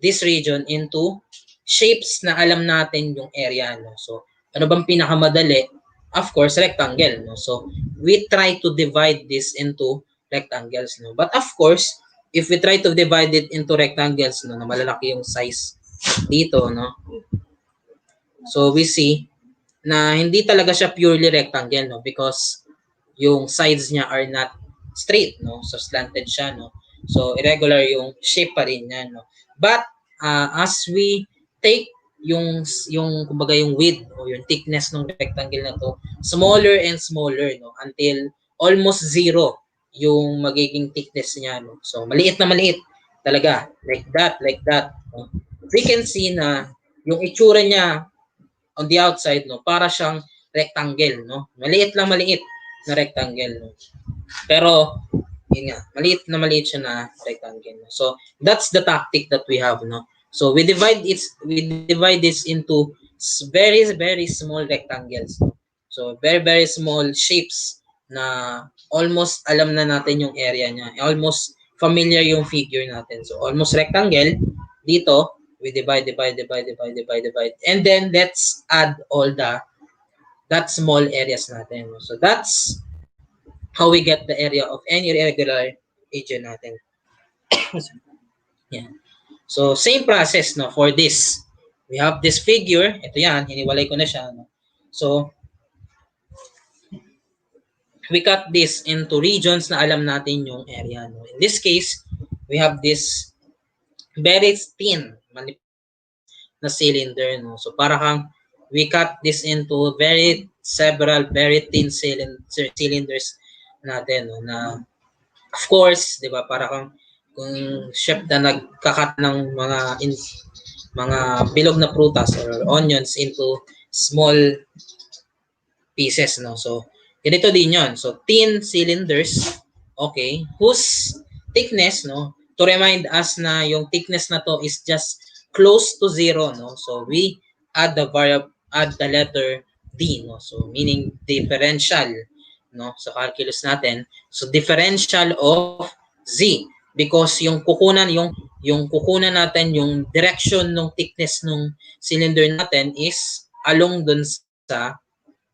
this region into shapes na alam natin yung area, no? So ano bang pinakamadali? Of course, rectangle, no? So we try to divide this into rectangles, no? But of course, if we try to divide it into rectangles, no, na malalaki yung size dito, no? So we see na hindi talaga siya purely rectangle, no? Because yung sides niya are not straight, no? So slanted siya, no? So irregular yung shape pa rin niya, no? But as we take yung kumbaga yung width o yung thickness ng rectangle na to smaller and smaller, no, until almost zero yung magiging thickness niya, no? So maliit na maliit talaga, like that, no? We can see na yung itsura niya on the outside, no, para siyang rectangle, no? Maliit na rectangle, no? Pero yun nga, maliit siya na rectangle, no? So that's the tactic that we have, no? So we divide this into very small rectangles. So very small shapes na almost alam na natin yung area niya. Almost familiar yung figure natin. So almost rectangle dito, we divide. And then let's add all that small areas natin. So that's how we get the area of any irregular region natin. Yeah. So same process, no, for this. We have this figure, ito yan, hiniwalay ko na siya, no. So we cut this into regions na alam natin yung area, no. In this case, we have this very thin na cylinder, no. So para kang we cut this into several very thin cylinders natin, no, na of course, 'di ba, para kang kung chef na nagkakat ng mga bilog na prutas or onions into small pieces, no. So ganito din 'yon. So thin cylinders, okay, whose thickness, no, to remind us na yung thickness na to is just close to zero, no. So we add the letter D, no. So meaning differential, no, sa calculus natin. So differential of Z, because yung kukunan natin yung direction ng thickness ng cylinder natin is along dun sa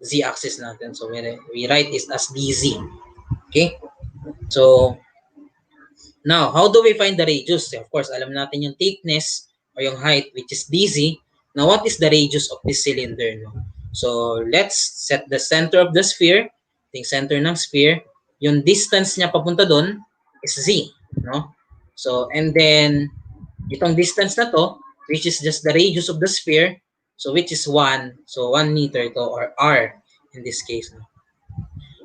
z-axis natin. So we write it as dz. Okay? So now, how do we find the radius? Of course, alam natin yung thickness or yung height, which is dz. Now, what is the radius of this cylinder? No? So let's set the center of the sphere. Yung center ng sphere, yung distance niya papunta doon is z, no? So and then itong distance na to, which is just the radius of the sphere, so which is 1, so 1 meter to, or r in this case, no?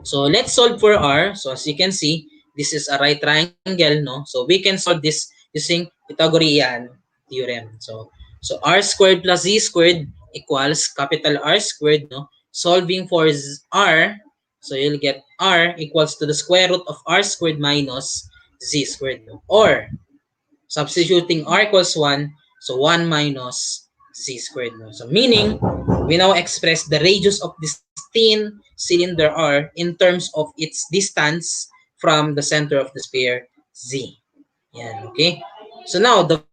So let's solve for r. So as you can see, this is a right triangle, no? So we can solve this using Pythagorean theorem. So r squared plus z squared equals capital R squared, no? Solving for r, so you'll get r equals to the square root of r squared minus z squared, no? Or substituting r equals 1, so 1 minus z squared, no? So meaning, we now express the radius of this thin cylinder r in terms of its distance from the center of the sphere z. Yan, okay? So now, the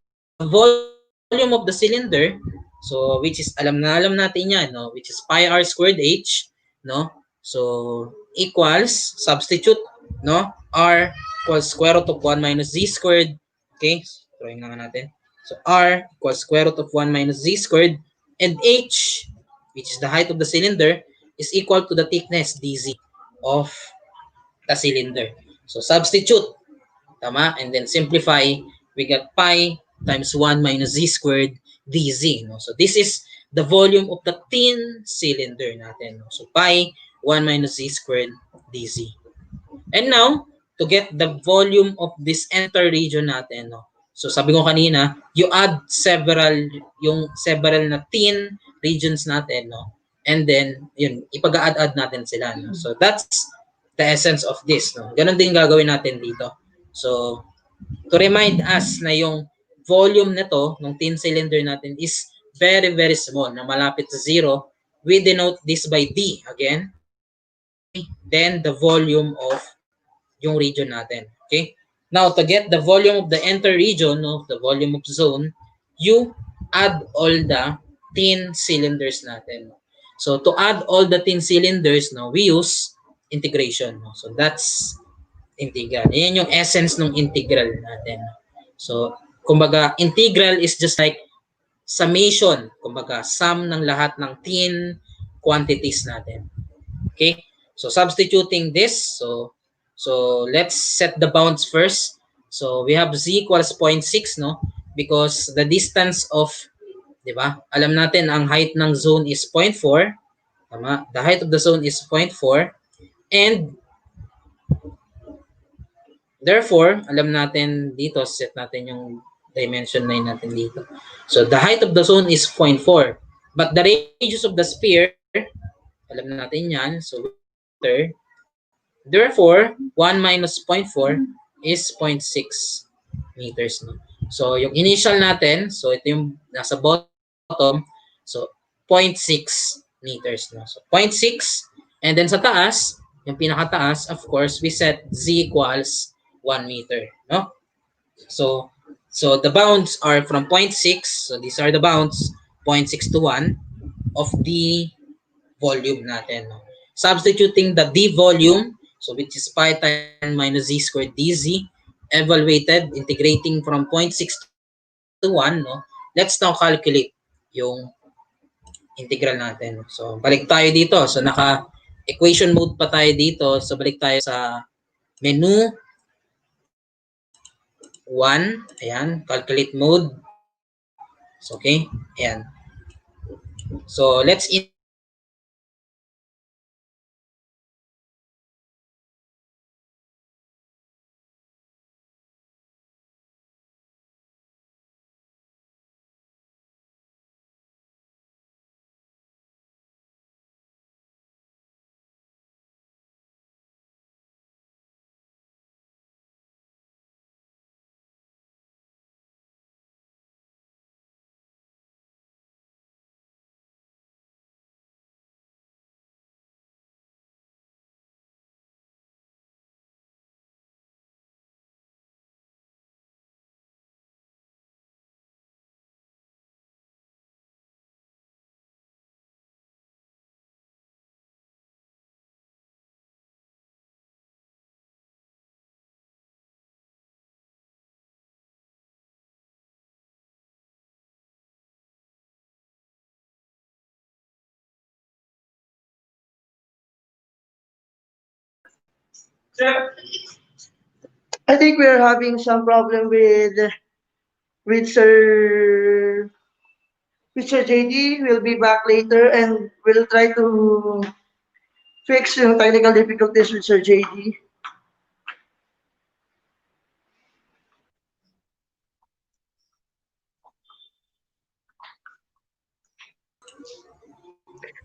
volume of the cylinder, so which is alam natin yan, no? Which is pi r squared h, no? So equals, substitute, no? R equals square root of 1 minus z squared. Okay? Drawing na natin. So r equals square root of 1 minus z squared, and h, which is the height of the cylinder, is equal to the thickness dz of the cylinder. So substitute, tama, and then simplify, we get pi times 1 minus z squared dz, no? So this is the volume of the thin cylinder natin, no? So pi 1 minus z squared dz. And now, to get the volume of this entire region natin, no? So sabi ko kanina, you add several na thin regions natin, no? And then yun, ipag-add natin sila, no? So that's the essence of this, no? Ganun din gagawin natin dito. So to remind us na yung volume nito ng thin cylinder natin is very small, na malapit sa zero, we denote this by D again. Then the volume of yung region natin. Okay? Now, to get the volume of the entire region, no, the volume of zone, you add all the thin cylinders natin. So, to add all the thin cylinders, no, we use integration. No? So, that's integral. Yan yung essence ng integral natin. So, kumbaga, integral is just like summation, kumbaga sum ng lahat ng 10 quantities natin. Okay? So substituting this, so let's set the bounds first. So we have z equals 0.6, no? Because the distance of, di ba? Alam natin ang height ng zone is 0.4. Tama? The height of the zone is 0.4 and therefore, alam natin dito, set natin yung dimension 9 natin dito. So the height of the zone is 0.4. But the radius of the sphere, alam natin yan. So therefore, 1 minus 0.4 is 0.6 meters. No? So yung initial natin, so ito yung nasa bottom, so 0.6 meters. No? So 0.6 and then sa taas, yung pinakataas, of course, we set z equals 1 meter. No? So the bounds are from 0.6, so these are the bounds, 0.6 to 1 of the volume natin. No? Substituting the d volume, so which is pi times minus z squared dz, evaluated, integrating from 0.6 to 1, no? Let's now calculate yung integral natin. So balik tayo dito. So naka-equation mode pa tayo dito. So balik tayo sa menu 1. Ayan, calculate mode. So, okay, ayan. So let's I think we're having some problem with Sir Jaydee. We'll be back later and we'll try to fix yung technical difficulties with Sir Jaydee.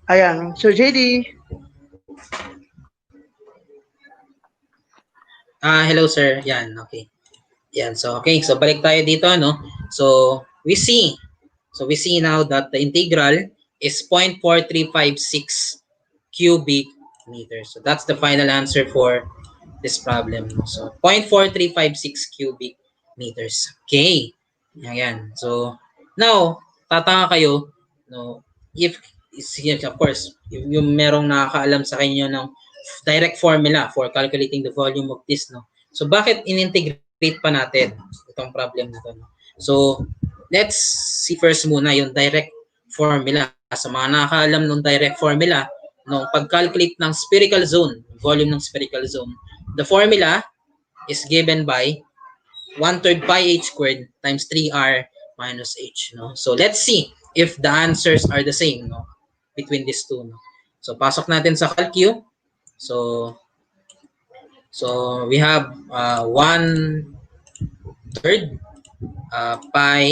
Ayan, Sir Jaydee. hello sir. Yan, okay. Yan, so okay. So balik tayo dito, no? So we see now that the integral is 0.4356 cubic meters. So that's the final answer for this problem. So 0.4356 cubic meters. Okay. Ayan. So now, tatanga kayo, no, if of course, yung merong nakakaalam sa kanyo ng direct formula for calculating the volume of this, no. So bakit in-integrate pa natin itong problem na to, no? So let's see first muna yung direct formula. Sa mga nakakaalam ng direct formula, no, pag-calculate ng spherical zone, volume ng spherical zone, the formula is given by 1/3 pi h squared times 3r minus h, no? So let's see if the answers are the same, no, between these two, no? So pasok natin sa calcu. So we have 1/3 pi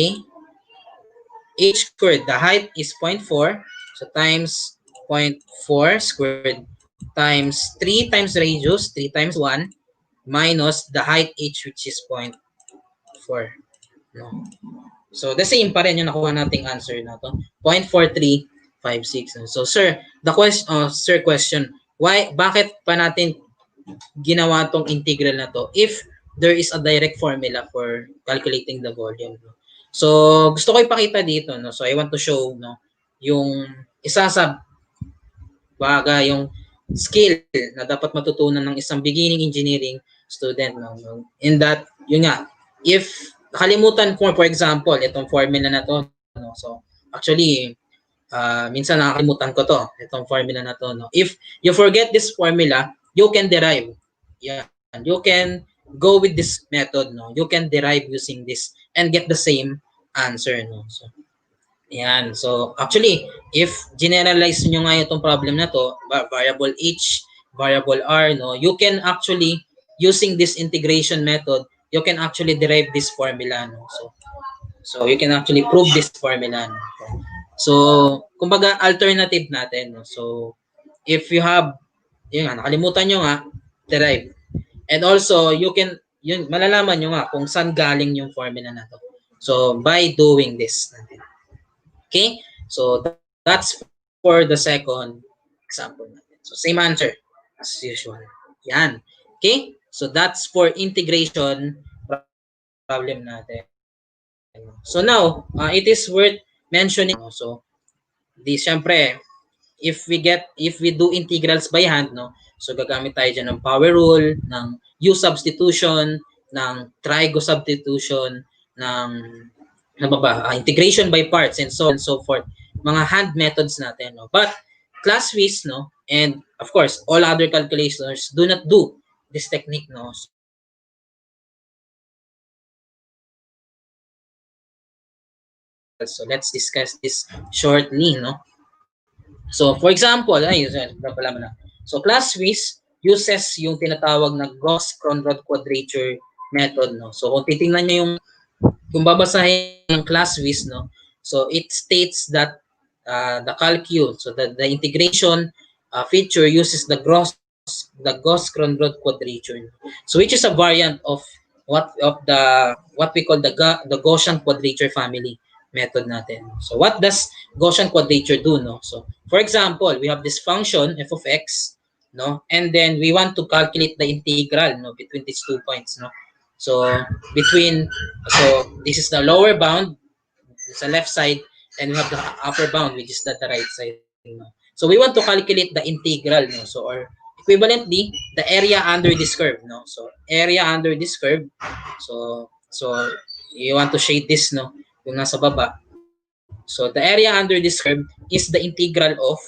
h squared. The height is 0.4, so times 0.4 squared times 3 times radius, 3 times 1, minus the height h, which is 0.4. No? So the same pa rin yung nakuha nating answer na to, 0.4356. So sir, the question, bakit pa natin ginawa tong integral na to if there is a direct formula for calculating the volume, no? So gusto ko ipakita dito, no? So I want to show, no, yung isa sa bagay, yung skill na dapat matutunan ng isang beginning engineering student, no? In that, yun nga, if nakalimutan ko, for example, itong formula na to, no. So actually minsan nakakalimutan ko to, itong formula na to, no. If you forget this formula, you can derive. Yan, you can go with this method, no. You can derive using this and get the same answer, no. So yan. So actually, if generalize nyo nga itong problem na to, variable h, variable r, no, you can actually, using this integration method, you can actually derive this formula, no. So you can actually prove this formula, no. So kumbaga alternative natin, no. So if you have, yun nga, nakalimutan nyo nga, derive. And also you can, yun, malalaman nyo nga kung saan galing yung formula na to. So by doing this natin. Okay? So that's for the second example natin. So same answer as usual. Yan. Okay? So that's for integration problem natin. So now, it is worth mentioning. So syempre, if we do integrals by hand, no, so gagamit tayo dyan ng power rule, ng u substitution, ng trigo substitution, ng integration by parts, and so on and so forth. Mga hand methods natin, no. But Classwiz, no, and of course all other calculators do not do this technique, no. So let's discuss this shortly, no. So for example, so Classwiz uses yung tinatawag na Gauss-Kronrod quadrature method, no. So kung titingnan niyo yung, kung babasahin ng Classwiz, no, so it states that the calculus, so the integration feature uses the Gauss-Kronrod quadrature, so which is a variant of what we call the Gaussian quadrature family method natin. So what does Gaussian quadrature do, no? So for example, we have this function f of x, no, and then we want to calculate the integral, no, between these 2 points, no. So this is the lower bound, sa left side, and we have the upper bound, which is the right side, no. So we want to calculate the integral, no. So or equivalently, the area under this curve, no. So area under this curve. So you want to shade this, no, yung nasa baba. So the area under this curve is the integral of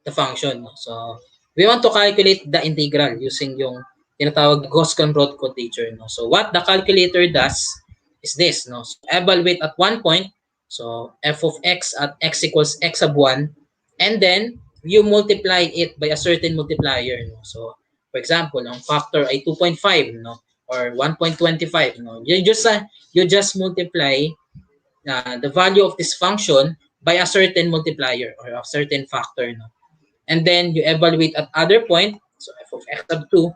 the function, no? So we want to calculate the integral using yung tinatawag Gauss-Kronrod quadrature, no? So what the calculator does is this, no? So evaluate at one point, so f of x at x equals x sub 1, and then you multiply it by a certain multiplier, no? So for example, ang factor ay 2.5, no, or 1.25, no. You just multiply the value of this function by a certain multiplier or a certain factor, no. And then you evaluate at other point, so f of x sub 2,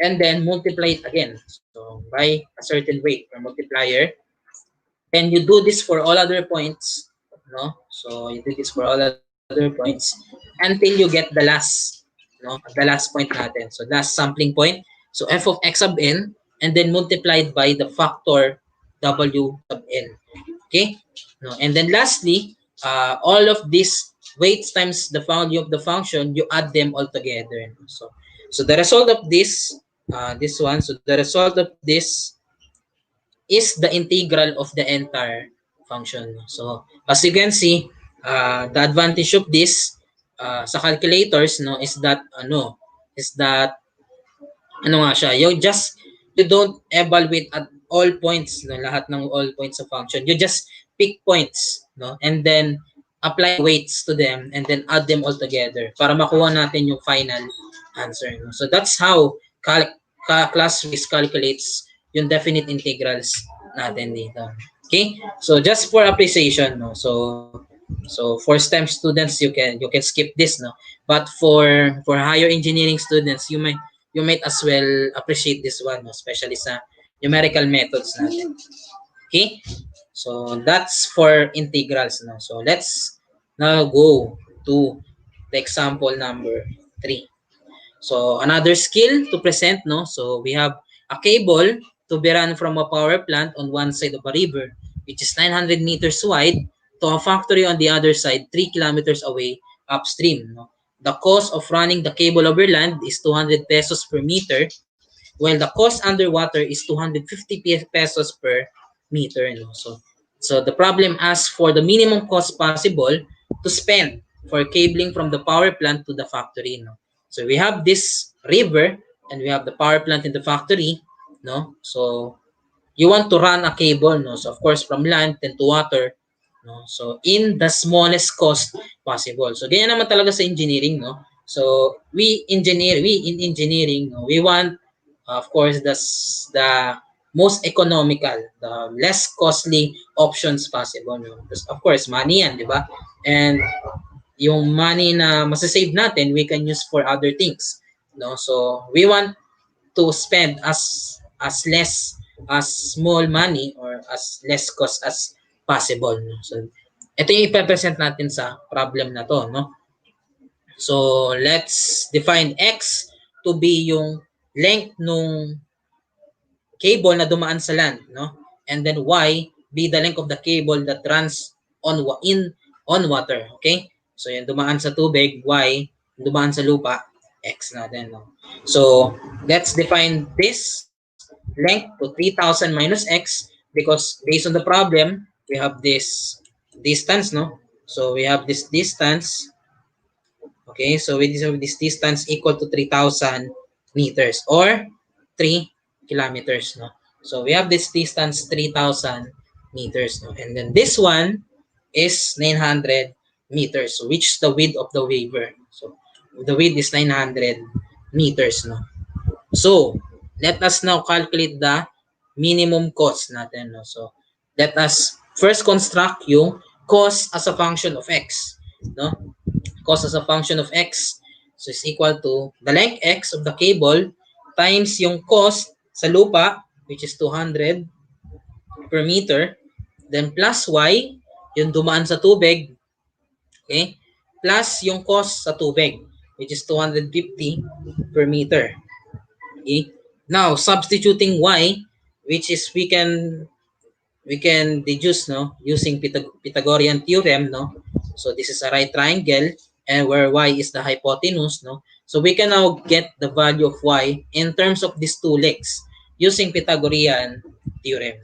and then multiply it again, so by a certain weight or multiplier, and you do this for all other points, no. So you do this for all other points until you get the last, no, the last point natin, so last sampling point, so f of x sub n, and then multiplied by the factor w sub n. Okay, no, and then lastly, all of these weights times the value of the function, you add them all together. So the result of this, the result of this is the integral of the entire function. So as you can see, the advantage of this sa calculators, no, is that you don't evaluate at all points, no, lahat ng all points of function. You just pick points, no, and then apply weights to them and then add them all together para makuha natin yung final answer, no. So that's how Classwiz calculates yung definite integrals natin dito. Okay? So just for appreciation, no. So for STEM students, you can skip this, no. But for higher engineering students, you might as well appreciate this one, no, especially sa numerical methods natin. Okay? So that's for integrals, no. So let's now go to the example number 3. So another skill to present, no. So we have a cable to be run from a power plant on one side of a river, which is 900 meters wide, to a factory on the other side, 3 kilometers away upstream, no. The cost of running the cable over land is 200 pesos per meter, while the cost underwater is 250 pesos per meter, no. So So the problem asks for the minimum cost possible to spend for cabling from the power plant to the factory. No? So we have this river and we have the power plant in the factory. No? So you want to run a cable. No? So of course from land then to water. No? So in the smallest cost possible. So ganyan naman talaga sa engineering. No? So we in engineering, no? We want of course the most economical, the less costly options possible. No? Because of course, money yan, di ba? And yung money na masasave natin, we can use for other things. No? So, we want to spend as less, as small money or as less cost as possible. No? So, ito yung ipe-present natin sa problem na to. No? So, let's define X to be yung length nung cable na dumaan sa land, no? And then Y be the length of the cable that runs on water, okay? So yung dumaan sa tubig, Y, dumaan sa lupa, X natin, no? So let's define this length to 3,000 minus X because based on the problem, we have this distance, no? So we have this distance. Okay, so with this distance equal to 3,000 meters or 3 kilometers, no? So we have this distance 3,000 meters, no? And then this one is 900 meters, so which is the width of the waiver. So the width is 900 meters, no? So let us now calculate the minimum cost natin, no? So let us first construct yung cost as a function of x, no? Cost as a function of x, so is equal to the length x of the cable times yung cost sa lupa, which is 200 per meter, then plus y, yung dumaan sa tubig, okay, plus yung cost sa tubig, which is 250 per meter. Okay, now substituting y, which is we can deduce, no, using Pythagorean theorem, no. So this is a right triangle and where y is the hypotenuse, no. So we can now get the value of y in terms of these two legs using Pythagorean theorem.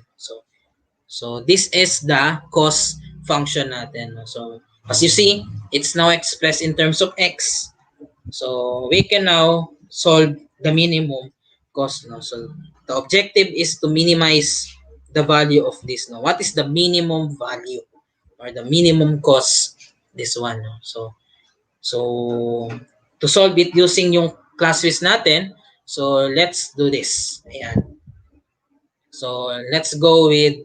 So this is the cost function natin, no? So as you see, it's now expressed in terms of x. So we can now solve the minimum cost, no. So the objective is to minimize the value of this, no. What is the minimum value or the minimum cost, this one, no? So to solve it using yung Classwiz natin, so let's do this. Ayan. So let's go with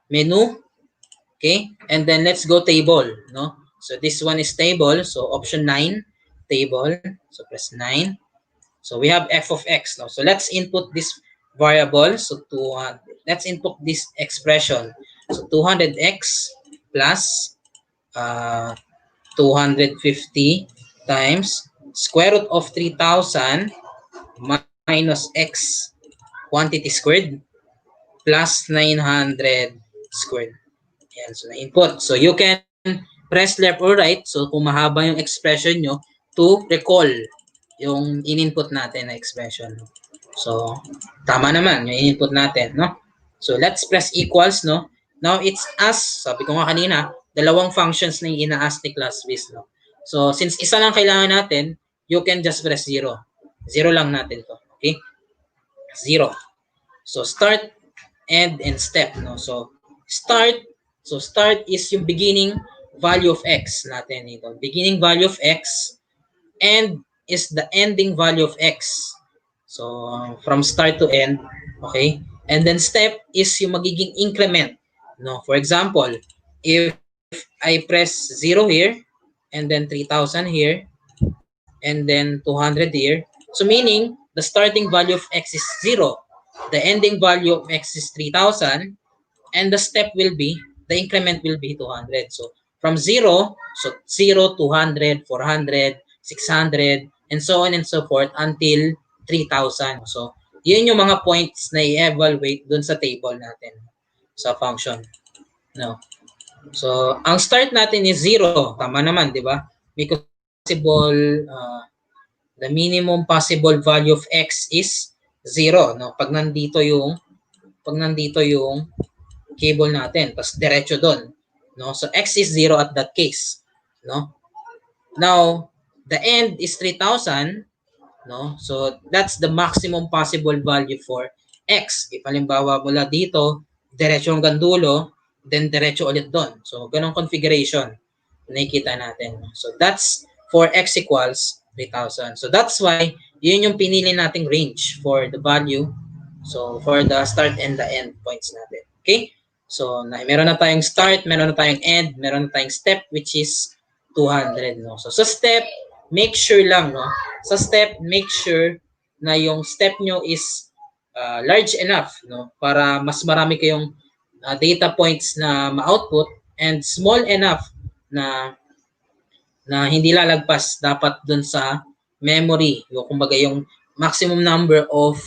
menu, okay? And then let's go table, no? So this one is table, so option 9, table. So press 9. So we have f of x, no? So let's input this variable. So let's input this expression. So 200x plus 250 times square root of 3,000 minus x quantity squared plus 900 squared. Yan, so na-input. So you can press left or right. So kung mahaba yung expression nyo, to recall yung in-input natin na expression. So tama naman yung in-input natin, no? So let's press equals, no? Now it's as, sabi ko nga kanina, dalawang functions na yung ina-ask ni Classwiz, no? So since isa lang kailangan natin, you can just press 0. 0 lang natin to, okay? 0. So start, end, and step, no? So start is yung beginning value of x natin ito. Beginning value of x, and is the ending value of x. So from start to end, okay? And then step is yung magiging increment, no? For example, if I press 0 here and then 3,000 here and then 200 here, so meaning the starting value of x is 0. The ending value of x is 3,000 and the step will be, the increment will be 200. So from 0, so 0, 200, 400, 600, and so on and so forth until 3,000. So yun yung mga points na i-evaluate dun sa table natin sa function. No. So ang start natin is 0. Tama naman, di ba? Because possible, the minimum possible value of x is 0, no? Pag nandito yung cable natin. Tapos diretso doon. No? So x is 0 at that case. No? Now, the end is 3,000. No? So that's the maximum possible value for x. If halimbawa mula dito, diretso hanggang dulo, then diretso ulit doon. So ganong configuration nakikita natin. So that's for x equals 3,000. So that's why yun yung pinili nating range for the value. So for the start and the end points natin. Okay? So meron na tayong start, meron na tayong end, meron na tayong step which is 200. No? So sa step, make sure lang, no? Sa step, make sure na yung step nyo is large enough, no? Para mas marami kayong data points na ma-output, and small enough na hindi lalagpas dapat dun sa memory. Yung kumbaga yung maximum number of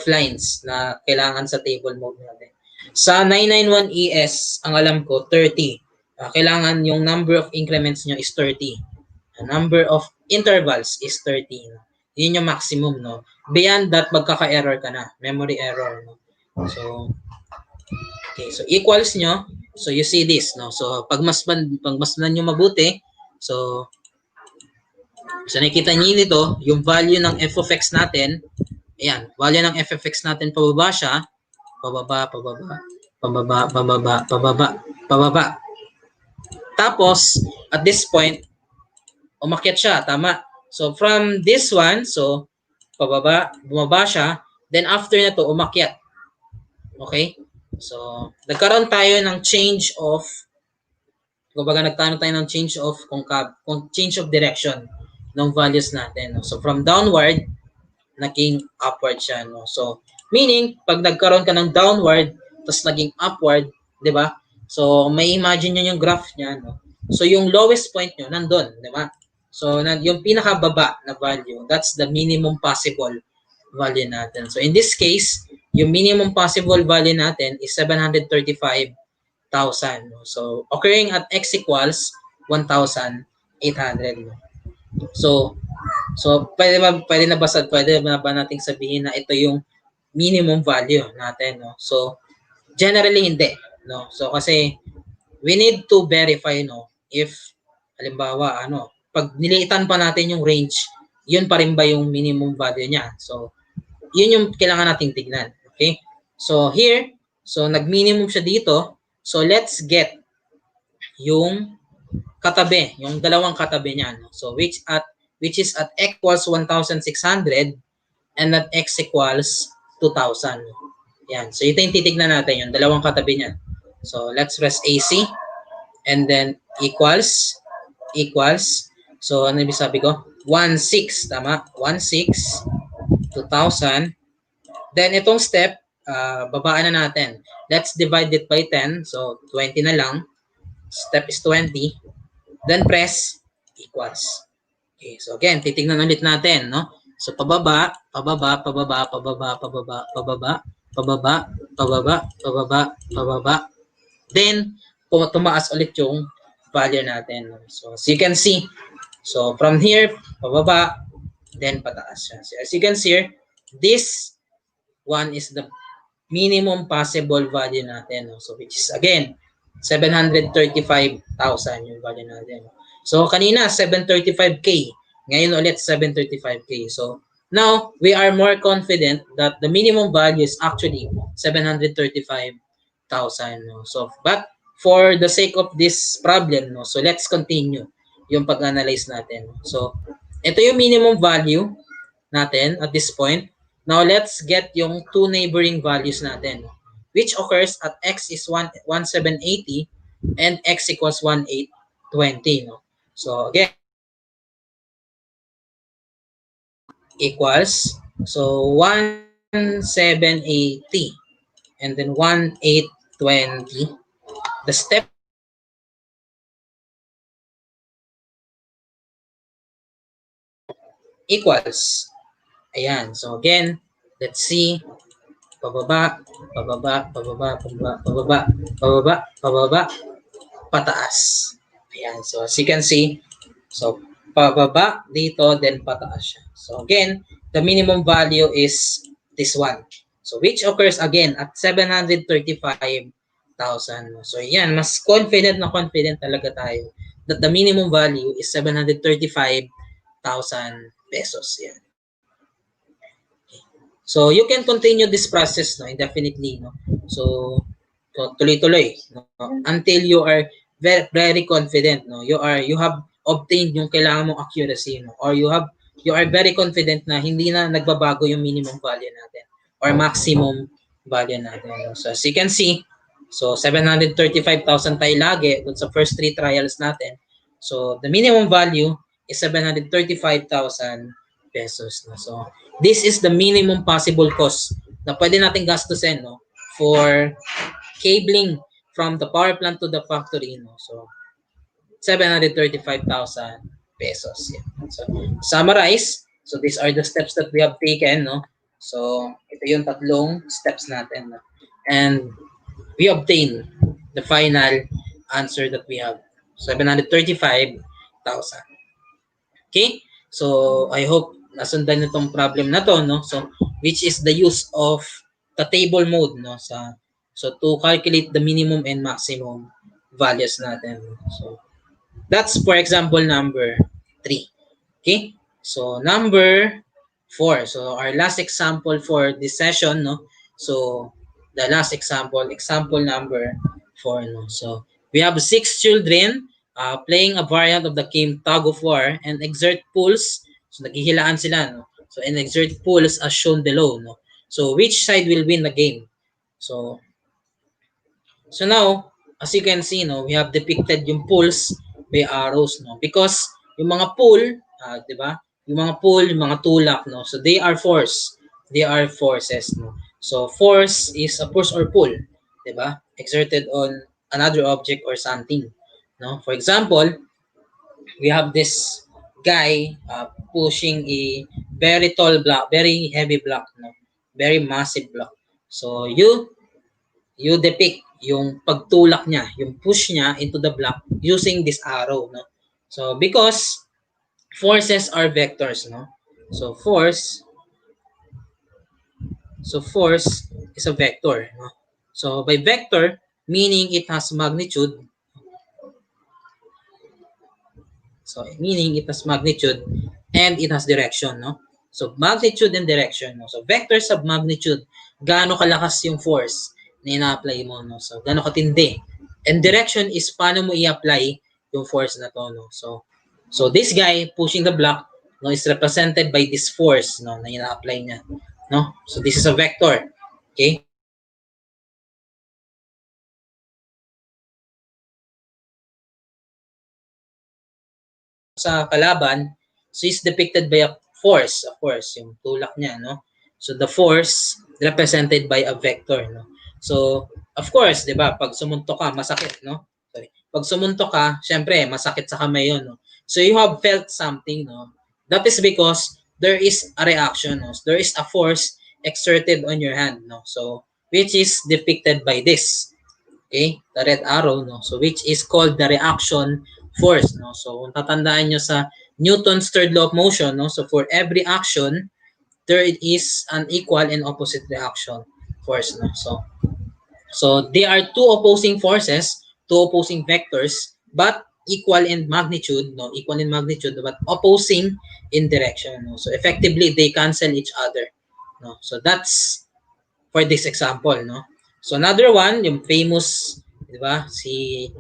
lines na kailangan sa table mode natin. Sa 991ES, ang alam ko 30. Kailangan yung number of increments nyo is 30. The number of intervals is 30. Yun yung maximum, no? Beyond that, magkaka-error ka na. Memory error, no? So, okay. So, equals nyo. So, you see this, no? So, pagmasdan nyo mabuti. So, nakikita nyo dito, yung value ng f of x natin. Ayan, value ng f of x natin, pababa siya. Pababa, pababa, pababa, pababa, pababa, pababa. Tapos, at this point, umakyat siya, tama. So, from this one, so, pababa, bumaba siya. Then, after na to, umakyat. Okay? So, nagkaroon tayo ng change of, nagkaroon tayo ng change of change of direction ng values natin. No? So, from downward, naging upward siya. No? So, meaning, pag nagkaroon ka ng downward, tapos naging upward, di ba? So, may imagine nyo yung graph niya. No? So, yung lowest point nyo, nandun, di ba? So, yung pinakababa na value, that's the minimum possible value natin. So, in this case, yung minimum possible value natin is 735,000. So, occurring at x equals 1,800. So, pwede na ba nating sabihin na ito yung minimum value natin, no? So, generally hindi, no? So, kasi we need to verify, no, if halimbawa pag niliitan pa natin yung range, yun pa rin ba yung minimum value niya? So, yun yung kailangan nating tignan. Okay? So, here, so nag-minimum siya dito. So, let's get yung katabi, yung dalawang katabi niya. No? So, which is at x equals 1,600 and at x equals 2,000. Yan. So, ito yung titignan natin, yung dalawang katabi niya. So, let's press AC and then equals. So, ano ibig sabi ko? 1,600, tama? 1,600, 2,000. Then, itong step, babaan na natin. Let's divide it by 10. So, 20 na lang. Step is 20. Then, press equals. Okay. So, again, titignan ulit natin, no? So, pababa, pababa, pababa, pababa, pababa, pababa, pababa, pababa, pababa, pababa. Then, tumaas ulit yung value natin. So, as you can see, so, from here, pababa, then pataas siya. So, as you can see here, this one is the minimum possible value natin. No? So, which is, again, 735,000 yung value natin. So, kanina, 735K. Ngayon ulit, 735K. So, now, we are more confident that the minimum value is actually 735,000. No? So, but, for the sake of this problem, no? So, let's continue yung pag-analyze natin. So, ito yung minimum value natin at this point. Now, let's get yung two neighboring values natin, which occurs at x is 1780 and x equals 1820. No? So, again, equals, so 1780 and then 1820. The step equals. Ayan. So, again, let's see. Pababa, pababa, pababa, pababa, pababa, pababa, pababa, pataas. Ayan. So, as you can see, so, pababa dito, then pataas siya. So, again, the minimum value is this one. So which occurs again at 735,000. So yan, mas confident na confident talaga tayo that the minimum value is 735,000 pesos. Yan. So you can continue this process no indefinitely no. So tuloy-tuloy no until you are very confident no. You have obtained yung kailangan mong accuracy no or you are very confident na hindi na nagbabago yung minimum value natin or maximum value natin. No? So as you can see, so 735,000 tayo lagi dun sa first 3 trials natin. So the minimum value is 735,000 pesos no. So this is the minimum possible cost na pwede nating gastusin no for cabling from the power plant to the factory no. So 735,000 pesos. Yeah. So summarize, so these are the steps that we have taken no. So ito yung tatlong steps natin no? And we obtain the final answer that we have 735,000. Okay? So I hope nasundan nitong problem na to no. So which is the use of the table mode no so to calculate the minimum and maximum values natin. So that's for example number 3. Okay? So number 4. So our last example for this session no. So the last example number 4 no. So we have 6 children playing a variant of the game tug of war and exert pulls. So naghihilaan sila no. So and exert pulls as shown below no. So which side will win the game? So now as you can see no, we have depicted yung pulls by arrows no because yung mga pull, 'di ba? Yung mga pull, yung mga tulak no. So they are force. They are forces no. So force is a push or pull, 'di ba? Exerted on another object or something, no? For example, we have this guy pushing a very tall block, very heavy block, no? Very massive block. So you depict yung pagtulak niya, yung push niya into the block using this arrow, no? So because forces are vectors, no? So force is a vector, no? So by vector, meaning it has magnitude. So meaning it has magnitude and it has direction, no? So magnitude and direction, no? So vectors of magnitude, gaano kalakas yung force na ina-apply mo, no? So gaano katindi. And direction is paano mo i-apply yung force na to, no? So this guy pushing the block, no, is represented by this force, no, na ina-apply niya, no? So this is a vector. Okay? Sa kalaban, so is depicted by a force, yung tulak niya, no? So the force represented by a vector, no? So of course, 'di ba, pag sumuntok ka, masakit, no? Sorry. Pag sumuntok ka, syempre masakit sa kamay 'yon, no? So you have felt something, no? That is because there is a reaction, no? So, there is a force exerted on your hand, no? So which is depicted by this. Okay? The red arrow, no? So which is called the reaction force, no? So kung tatandaan nyo sa Newton's third law of motion, no? So for every action, there is an equal and opposite reaction force, no? So they are two opposing forces, two opposing vectors, but equal in magnitude, no? Equal in magnitude, but opposing in direction, no? So effectively, they cancel each other, no? So that's for this example, no? So another one, yung famous, 'di ba? Si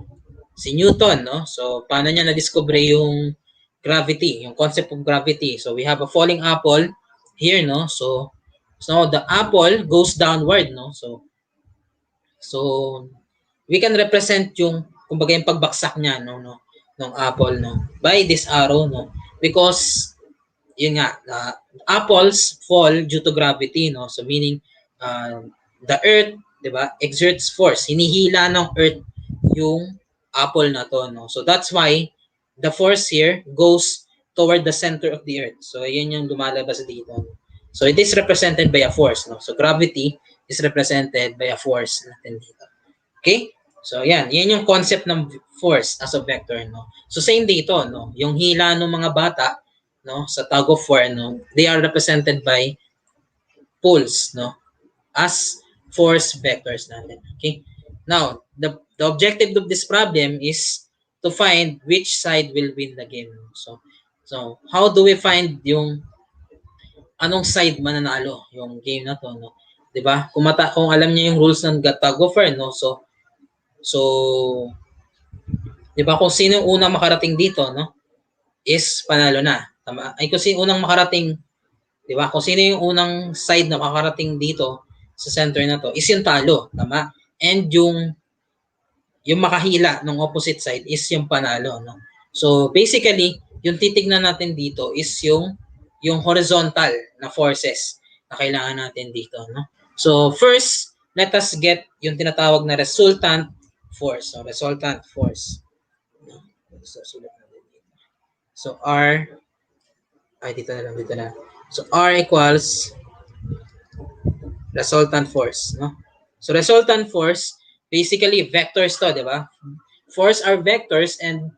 Newton, no? So paano niya na-discover yung gravity, yung concept of gravity. So we have a falling apple here, no? So the apple goes downward, no? So we can represent yung kumbaga yung pagbaksak niya ng apple, no? By this arrow, no? Because yun nga, apples fall due to gravity, no? So meaning the earth, 'di ba, exerts force. Hinihila ng earth yung apple na to, no? So that's why the force here goes toward the center of the earth. So yun yung lumalabas dito. So it is represented by a force, no? So gravity is represented by a force natin dito. Okay? So yan yung concept ng force as a vector, no? So same dito, no? Yung hila ng mga bata, no, sa tug of war, no, they are represented by pulls, no? as force vectors natin. Okay? Now, the objective of this problem is to find which side will win the game. So how do we find yung anong side mananalo yung game na to, no? 'Di ba? Kung alam niyo yung rules ng tug of war, no? So 'di ba kung sino yung unang makarating dito, no? Is panalo na. Tama? Ay kung sino unang makarating, 'di ba? Kung sino yung unang side na makarating dito sa center na to, is yung talo, tama? And yung makahila ng opposite side is yung panalo, no? So basically, yung titignan natin dito is yung horizontal na forces na kailangan natin dito, no? So first, let us get yung tinatawag na resultant force. So resultant force. So sulat natin dito. So R dito na. So R equals resultant force, no? So resultant force, basically vectors to, di ba? Force are vectors and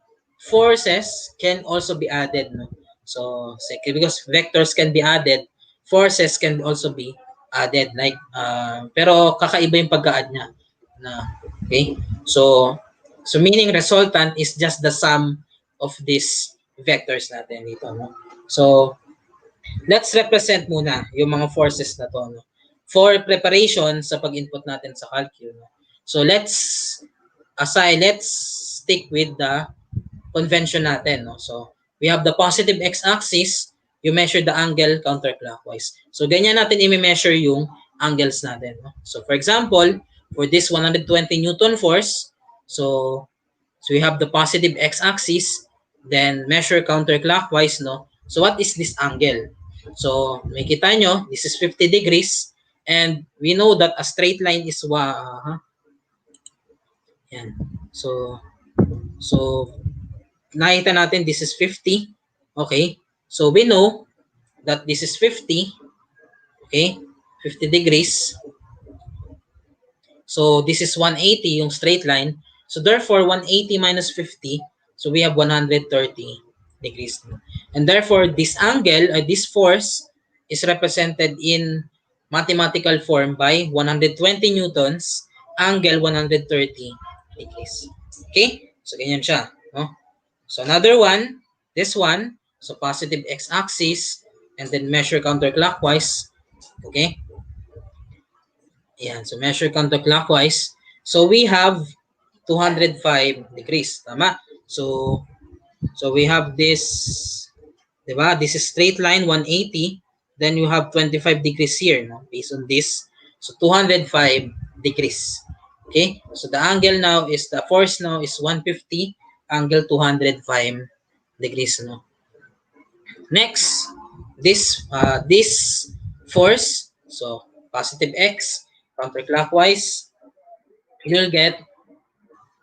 forces can also be added, no? So because vectors can be added, forces can also be added, like pero kakaiba yung pagka-add niya na, okay? So meaning resultant is just the sum of these vectors natin dito, no? So let's represent muna yung mga forces na to, no? For preparation sa pag-input natin sa calculus, no? So let's stick with the convention natin, no? So we have the positive x-axis, you measure the angle counterclockwise. So ganyan natin i-measure yung angles natin, no? So for example, for this 120 Newton force, so we have the positive x-axis, then measure counterclockwise, no? So what is this angle? So may kita nyo, this is 50 degrees, and we know that a straight line is yan. So nakita natin this is 50. Okay? So we know that this is 50. Okay? 50 degrees. So this is 180 yung straight line. So therefore 180 minus 50, so we have 130 degrees. And therefore this angle or this force is represented in mathematical form by 120 newtons, angle 130 degrees. Okay? So ganyan siya, no? So another one, this one, so positive x-axis and then measure counterclockwise. Okay? Ayan, so measure counterclockwise. So we have 205 degrees, tama? So we have this, diba? This is straight line 180, then you have 25 degrees here, no? Based on this. So 205 degrees. Okay? So the angle now is, the force now is 150, angle 205 degrees, no? Next, this force, so positive x counterclockwise, you'll get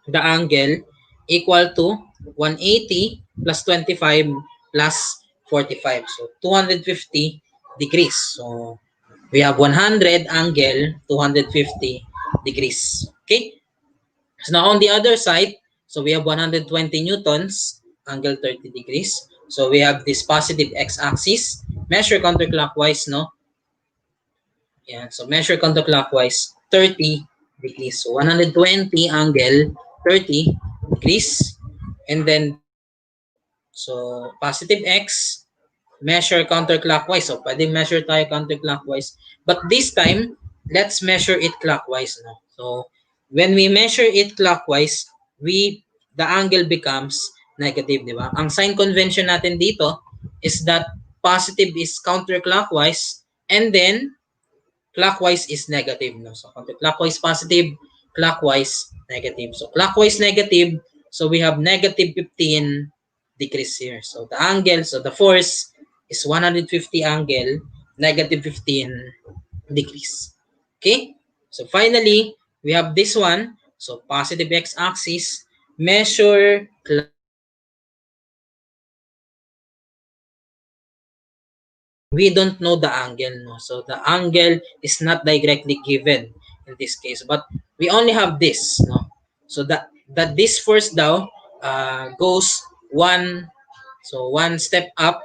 the angle equal to 180 plus 25 plus 45. So 250 degrees. So we have 100 angle 250 degrees. Okay? So now on the other side, so we have 120 newtons, angle 30 degrees. So we have this positive x-axis, measure counterclockwise, no? Yeah, so measure counterclockwise 30 degrees. So 120 angle 30 degrees. And then, so positive x, measure counterclockwise. So pwede measure tayo counterclockwise. But this time, let's measure it clockwise, no? So when we measure it clockwise, the angle becomes negative, di ba? Ang sign convention natin dito is that positive is counterclockwise and then clockwise is negative, no? So counterclockwise positive, clockwise negative. So clockwise negative, so we have negative 15 degrees here. So the angle, so the force is 150 angle, negative 15 degrees. Okay? So finally, we have this one. So positive x-axis, measure we don't know the angle, no? So the angle is not directly given in this case, but we only have this, no? So that this force daw goes one step up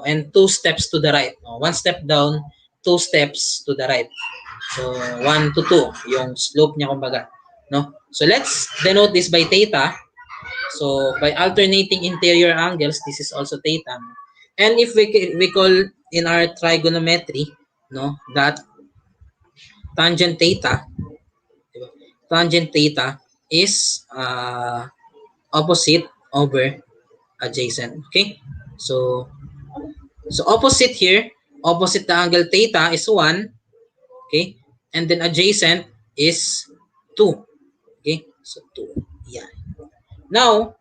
and two steps to the right, no? One step down, two steps to the right. So 1 to 2 yung slope niya kumbaga, no? So let's denote this by theta. So by alternating interior angles, this is also theta. And if we call in our trigonometry, no, that tangent theta, diba? Tangent theta is opposite over adjacent. Okay? So opposite here, opposite the angle theta is 1, okay? And then adjacent is 2. Okay? So 2. Yan. Now,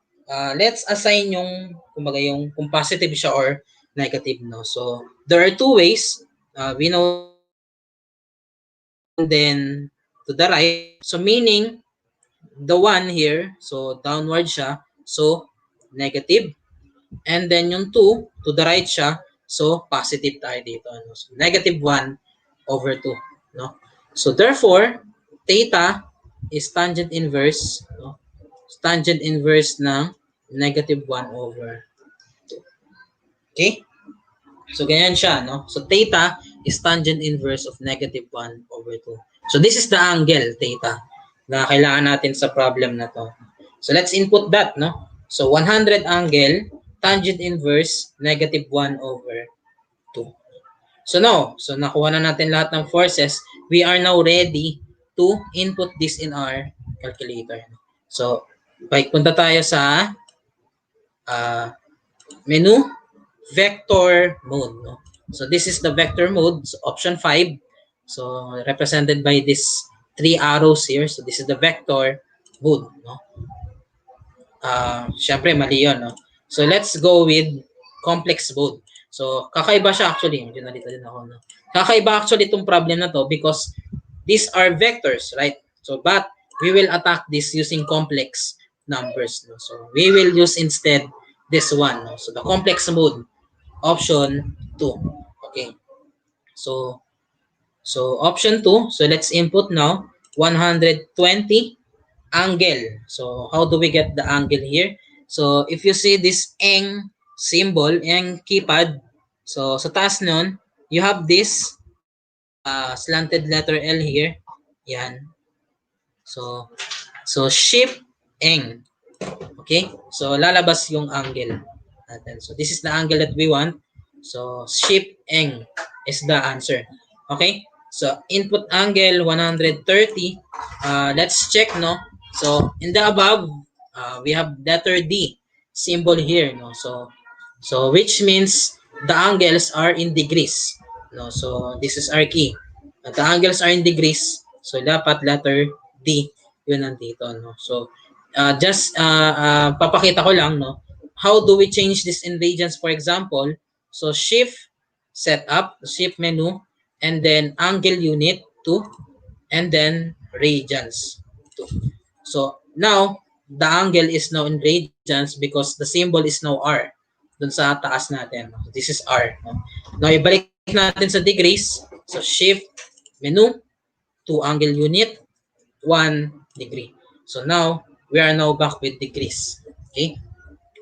let's assign yung kumbaga yung kung positive siya or negative, no. So there are two ways. We know and then to the right. So meaning the one here, so downward siya, so negative. And then yung 2 to the right siya, so positive tayo dito, no. So negative 1 over 2, no. So therefore, theta is tangent inverse, no. Tangent inverse ng negative 1 over 2. Okay? So ganyan siya, no. So theta is tangent inverse of negative 1 over 2. So this is the angle theta na kailangan natin sa problem na to. So let's input that, no. So 100 angle tangent inverse negative 1 over 2. So now, so nakuha na natin lahat ng forces. We are now ready to input this in our calculator. So punta tayo sa menu, vector mode, no? So this is the vector mode, so option 5. So represented by these 3 arrows here. So this is the vector mode, no? Syempre mali yun, no? So let's go with complex mode. So kakaiba siya actually. Medyo nalito din ako, no? Kakaiba actually itong problem na to because these are vectors, right? So but we will attack this using complex numbers, no? So we will use instead this one, no? So the complex mode, option 2. Okay. So option 2, so let's input now 120 angle. So how do we get the angle here? So if you see this eng symbol, eng keypad, so sa taas nun, you have this slanted letter L here. Yan. So shift eng. Okay? So lalabas yung angle natin. So this is the angle that we want. So shift eng is the answer. Okay? So input angle 130. Let's check, no? So in the above, we have letter D symbol here, no? So which means the angles are in degrees, no? So this is our key. The angles are in degrees. So dapat letter D yun nandito, no? So just papakita ko lang, no? How do we change this in radians, for example? So shift setup, shift menu, and then angle unit 2, and then radians 2. So now the angle is now in radians because the symbol is now R dun sa taas natin. This is R, no? Now ibalik natin sa degrees. So shift menu 2 angle unit 1 degree. So now we are now back with degrees. Okay?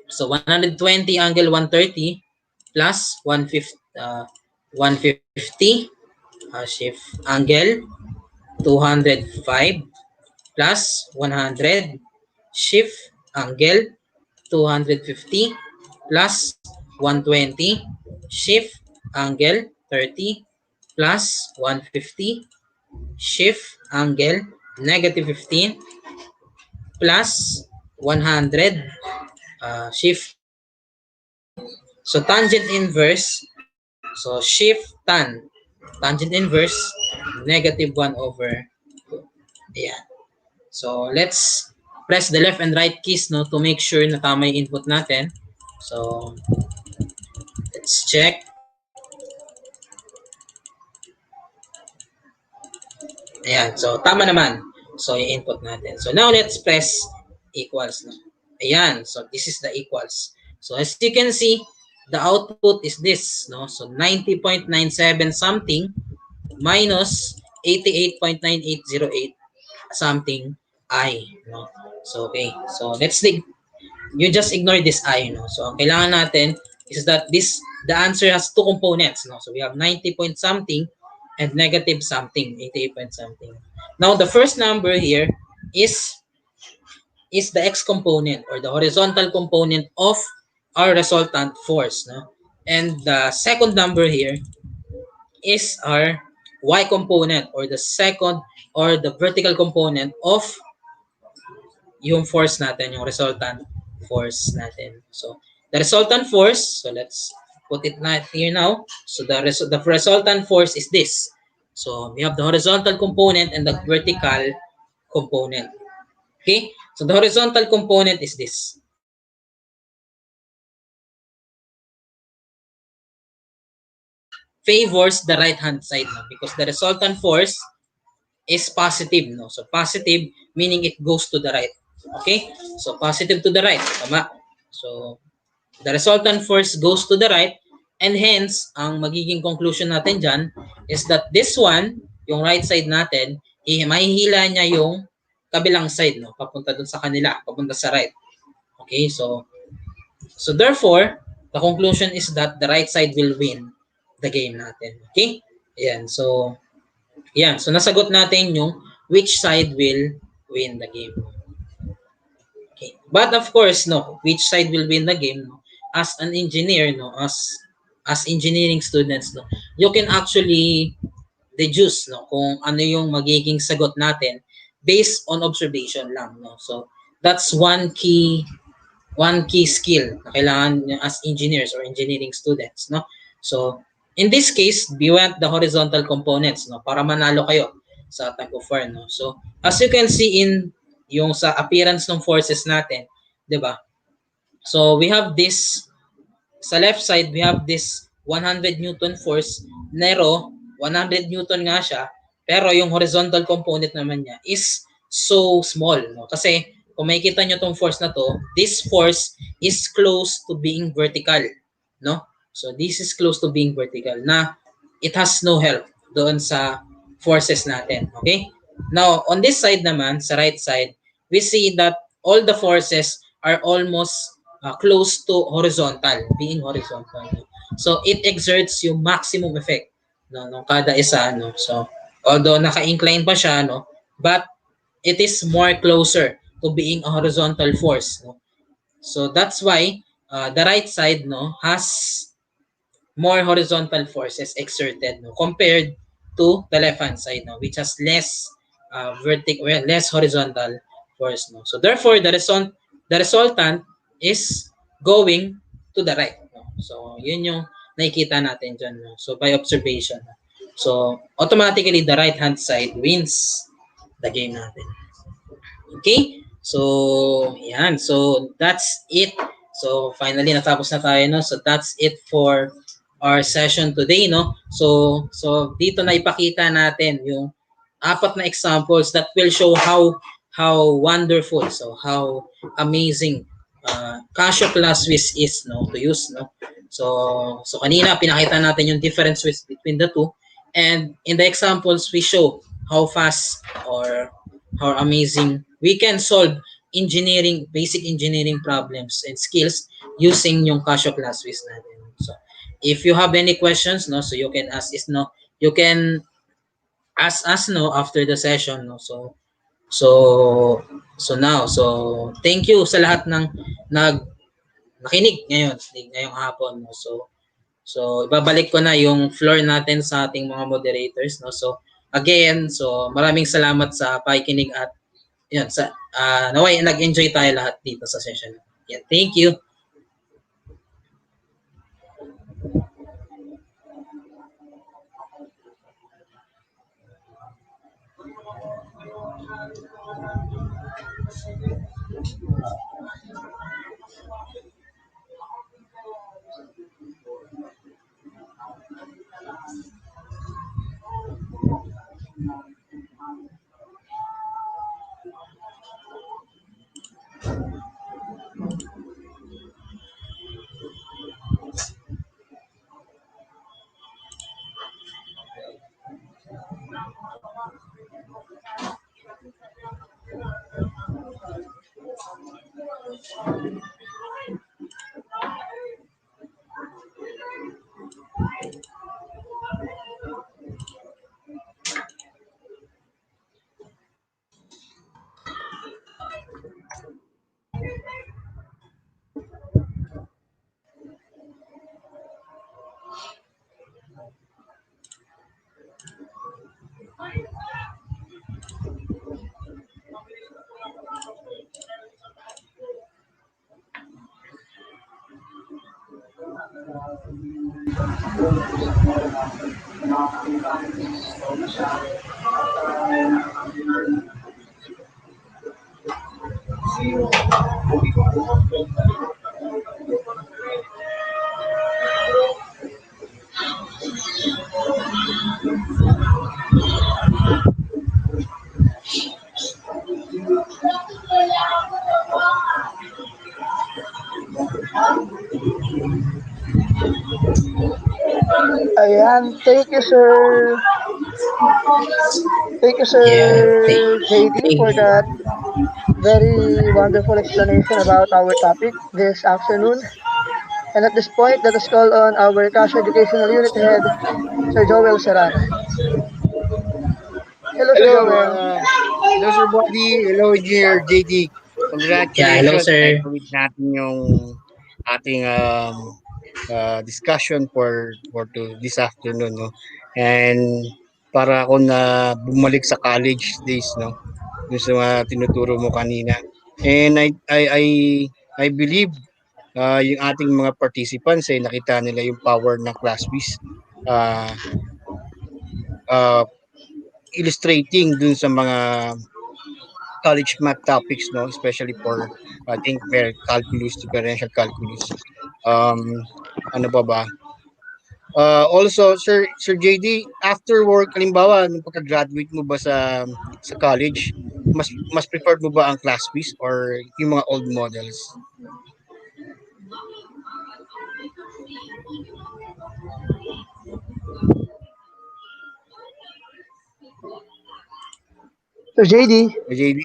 So 120 angle 130 plus 150 shift angle 205 plus 100 shift angle 250 plus 120 shift angle 30 plus 150 shift angle negative 15 plus 100 shift. So tangent inverse, so shift tangent inverse negative 1 over 2. Ayan. So let's press the left and right keys, no, to make sure na tama yung input natin. So let's check. Ayan. So tama naman. So yung input natin. So now let's press equals, no. Ayan. So this is the equals. So as you can see, the output is this, no? So 90.97 something minus 88.9808 something I, no? So okay. So let's you just ignore this I, no? So ang kailangan natin is that the answer has two components, no? So we have 90 point something and negative something, 88 point something. Now, the first number here is the x component or the horizontal component of our resultant force, no? And the second number here is our y component or the second or the vertical component of yung force natin, yung resultant force natin. So, the resultant force, so let's put it here now. So, the resultant force is this. So, we have the horizontal component and the vertical component. Okay? So, the horizontal component is this. Favors the right hand side no? Because the resultant force is positive. No? So, positive meaning it goes to the right. Okay? So, positive to the right. Tama? So, the resultant force goes to the right and hence, ang magiging conclusion natin dyan is that this one, yung right side natin, mahihila niya yung kabilang side, no? Papunta dun sa kanila, papunta sa right. Okay, so therefore, the conclusion is that the right side will win the game natin. Okay? Ayan, so nasagot natin yung which side will win the game. Okay. But of course, no, which side will win the game, no? As an engineer, no, as engineering students, no, you can actually deduce, no, kung ano yung magiging sagot natin based on observation lang, no. So, that's one key skill na kailangan nyo as engineers or engineering students, no. So, in this case, we want the horizontal components, no, para manalo kayo sa tag of war, no. So, as you can see in yung sa appearance ng forces natin, 'di ba? So, we have this sa left side, we have this 100 Newton force. Nero, 100 Newton nga siya, pero yung horizontal component naman niya is so small, no? Kasi kung makikita nyo tong force na to, this force is close to being vertical, no? So this is close to being vertical na it has no help doon sa forces natin, okay? Now, on this side naman, sa right side, we see that all the forces are almost close to horizontal, being horizontal. No? So, it exerts yung maximum effect no, nung kada isa. No? So, although naka-incline pa siya, no? But it is more closer to being a horizontal force. No? So, that's why the right side no, has more horizontal forces exerted no, compared to the left hand side no, which has less less horizontal force no. So therefore the resultant is going to the right no. So yun yung nakikita natin dyan no. So by observation no. So automatically the right hand side wins the game natin. Okay? So yan. So that's it. So finally natapos na tayo no. So that's it for our session today no. So dito na ipakita natin yung apat na examples that will show how wonderful, so how amazing Casio Classwiz is no to use no. So kanina pinakita natin yung differences between the two and in the examples we show how fast or how amazing we can solve basic engineering problems and skills using yung Casio Classwiz natin. So if you have any questions no, so you can ask you can ask us no after the session no. So thank you sa lahat ng nakinig ngayong hapon no. So ibabalik ko na yung floor natin sa ating mga moderators no. So again, so maraming salamat sa pakikinig at yan sa naway nag-enjoy tayo lahat dito sa session. Yan, thank you. Ayan, thank you, sir. Thank you, Yeah, Sir JD, thank for you. that very wonderful explanation about our topic this afternoon. And at this point, let us call on our Casio Educational Unit Head, Sir Joel Serrano. Hello, Sir Hello, Joel. hello Sir Bobby, hello Engineer Jaydee. Yeah, hello Congratulations, sir. naituloy natin yung ating discussion for this afternoon, no. And para ako na bumalik sa college days, no, yung sa mga tinuturo mo kanina. And I believe yung ating mga participants ay nakita nila yung power ng Classwiz. Uh, uh, Illustrating dun sa mga college math topics, no, especially for I think calculus, differential calculus. Um, ano pa ba? Also, Sir JD, after work, halimbawa, nung pagka-graduate mo ba sa college, mas preferred mo ba ang Classwiz or yung mga old models? Sir JD. JD?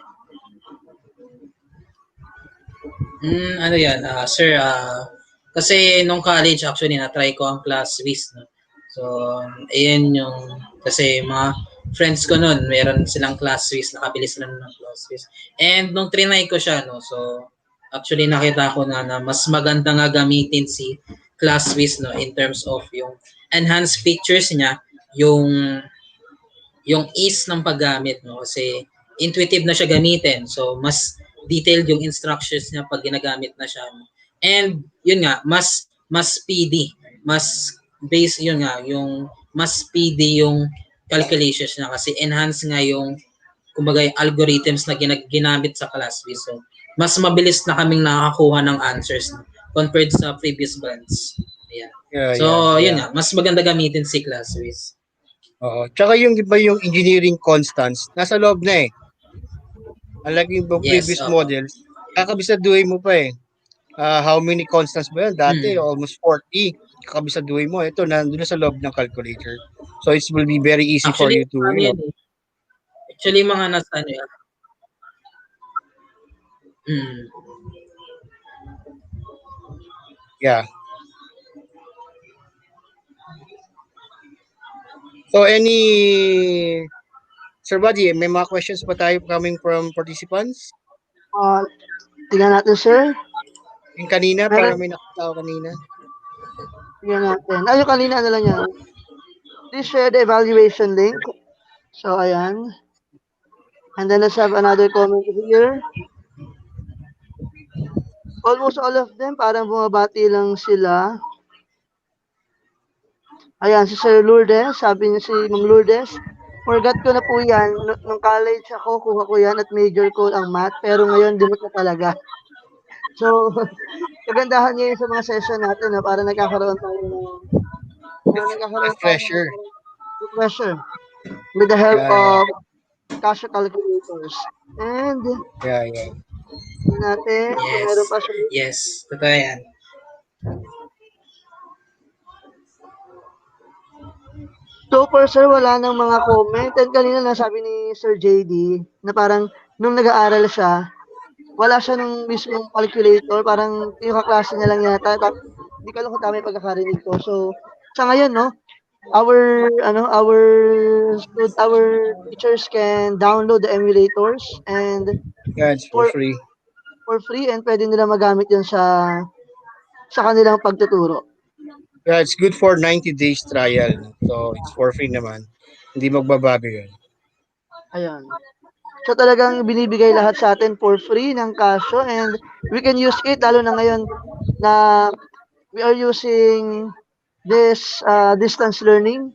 Ano yan, sir, kasi nung college actually na-try ko ang Classwiz, no? So, ayan yung, kasi mga friends ko nun, meron silang Classwiz, nakabili sila ng Classwiz. And nung trinay ko siya, no, so, actually nakita ko na mas maganda nga gamitin si Classwiz, no, in terms of yung enhanced features niya, yung ease ng paggamit, no, kasi intuitive na siya gamitin, so mas detailed yung instructions niya pag ginagamit na siya, no? And yun nga, mas speedy, mas base, yun nga, yung mas speedy yung calculations niya kasi enhance nga yung kumbaga yung algorithms na ginamit sa Classwiz, so mas mabilis na kaming nakakakuha ng answers, no, compared sa previous brands. Ayan. Yeah, So yeah, yun yeah. nga, mas maganda gamitin si Classwiz. Oo. Tsaka yung, di ba, yung engineering constants, nasa loob na eh. Unlike yung Yes, previous models, kakabisaduhin mo pa eh. How many constants ba yun? Dati, almost 40. Kakabisaduhin mo. Ito, nandun na sa loob ng calculator. So, it will be very easy for Actually, you to, ano yan eh. Actually, mga nasa ano yan. Mm. yeah. So, Sir Buddy, may mga questions pa tayo coming from participants? Tingnan natin, sir. Yung kanina, para Meron, may nakita ko kanina. tingnan natin. Yung kanina, ano lang yan. Please share the evaluation link. So, ayan. And then let's have another comment here. Almost all of them, parang bumabati lang sila. Ayan, si Sir Lourdes, sabi niya si Ma'am Lourdes, forgot ko na po yan. Nung college ako, kuha ko yan at major ko ang math, pero ngayon dimot na talaga. So, kagandahan niya yun sa mga session natin, na para nagkakaroon tayo ng Refresher. refresher with the help Yeah, yeah. of Casio calculators. And, Yeah, yeah. tingnan natin kung Yes. meron pa siya. Yes. Totoo yan. So far, sir, wala nang mga comment. And kanina nasabi ni Sir JD na parang nung nag-aaral siya, wala siya nung mismong calculator, parang yung kaklase niya lang yata. Hindi ko alam kung tama yung pagkakarinig ko. So, sa ngayon, no, our teachers can download the emulators and Yeah, it's for for free. free, and pwede nila magamit yun sa kanilang pagtuturo. Yeah, it's good for 90 days trial. So, it's for free naman. Hindi magbabago yun. Ayan. So talagang binibigay lahat sa atin for free ng Casio, and we can use it lalo na ngayon na we are using this distance learning.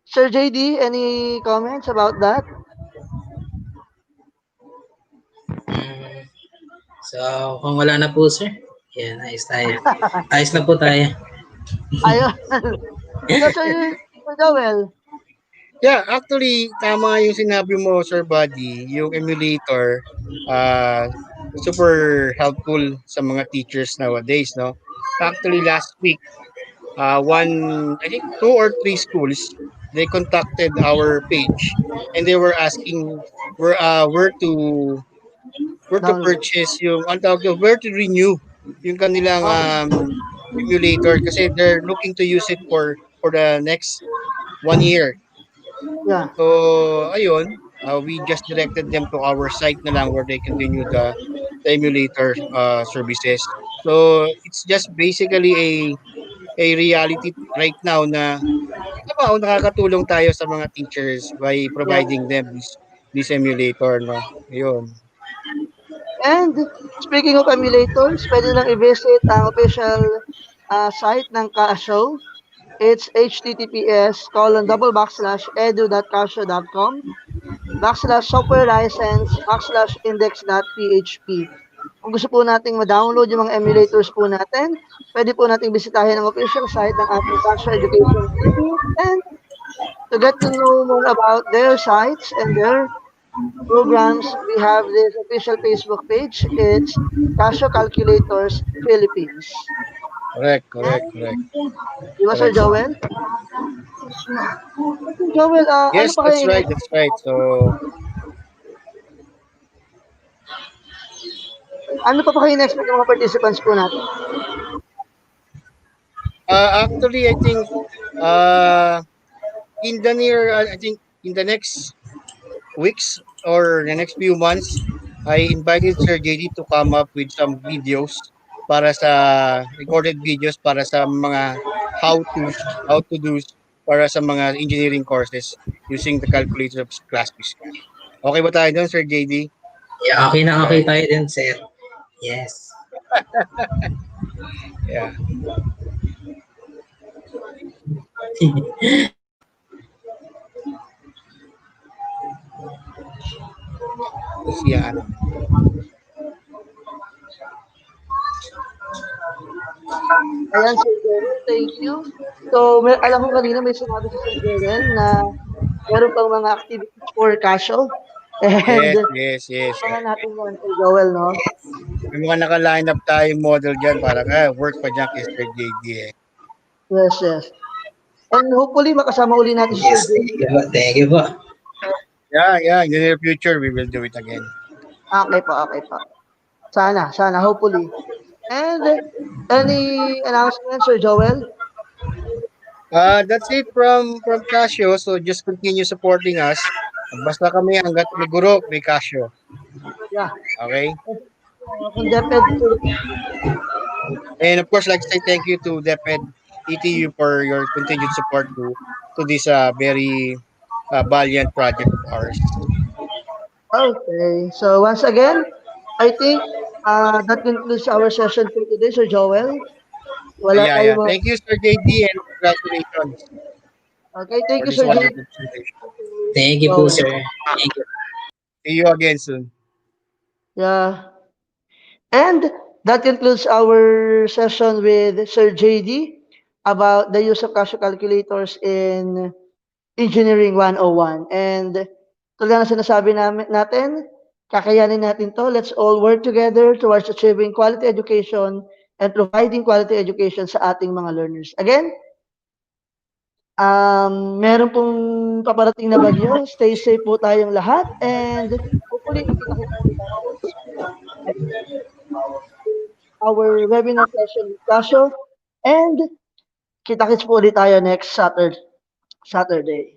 Sir JD, any comments about that? Mm, so, kung wala na po, sir, yan, ayos tayo. Ayos na po tayo. Ayun. So, Sir Joel, Yeah, actually, tama yung sinabi mo, Sir Buddy. Yung emulator, super helpful sa mga teachers nowadays, no? Actually, last week, I think two or three schools, they contacted our page and they were asking where to download. purchase yung, ang tawag doon, where to renew yung kanilang Okay. emulator kasi they're looking to use it for the next 1 year. Yeah. So, ayun, we just directed them to our site na lang where they continue the emulator services. So, it's just basically a reality right now na somehow nakakatulong tayo sa mga teachers by Yes. providing them this emulator, no? Ayun. And speaking of emulators, pwede lang i-visit ang official site ng Casio. It's https://edu.casio.com/software license/index.php. Kung gusto po nating ma-download yung mga emulators po natin, pwede po nating bisitahin ang official site ng ating Casio Education Philippines. And to get to know more about their sites and their programs, we have this official Facebook page. It's Casio Calculators Philippines. Correct, And, correct, correct. di ba Sir Correct. Joel? Sir Joel, ano Yes, pa kaya that's right, in-expect that's right. So, ano pa kayo in-expect ng mga participants po natin? actually, I think uh, I think in the next weeks or the next few months, I invited Sir Jaydee to come up with some videos para sa recorded videos para sa mga how to do's para sa mga engineering courses using the calculator of Classwiz. Okay ba tayo doon, Sir JD? Yeah, okay na okay Right. tayo din, sir. Yes. Yeah. Yan. Ayan, Sir Joel, thank you. So, alam ko kanina may sinabi si Sir Joel na meron pang mga activities for Casio. And Yes, yes, yes. abangan natin yan, Sir Joel, no? May mga naka-line up tayong model dyan. Parang, work pa dyan kay Sir JD eh. Yes, yes. And hopefully, makasama uli natin si Sir Yes, thank Joel. you po. Thank you po. Yeah, yeah. In the near future, we will do it again. Okay po, okay po. Sana, hopefully. And any announcement, Sir Joel? That's it from Casio. So just continue supporting us. Basta kami hanggat may guro, may Casio. Yeah. Okay? Kung DepEd And of course, like to say thank you to DepEd ETU for your continued support to this very valiant project of ours. Okay. So once again, I think that concludes our session for today, Sir Joel. Wala Yeah, tayo yeah. mga... Thank you, Sir JD, and congratulations Okay, thank for you, this Sir J. wonderful presentation. Thank you po, Joel. sir. Thank you. See you again soon. Yeah. And that concludes our session with Sir JD about the use of Casio calculators in Engineering 101. And tulad na sinasabi natin, kakayanin natin to. Let's all work together towards achieving quality education and providing quality education sa ating mga learners. Again, meron pong paparating na bagyo. Stay safe po tayong lahat. And hopefully, kita-kita ulit tayo our webinar session with Casio. And kita-kits po ulit tayo next Saturday.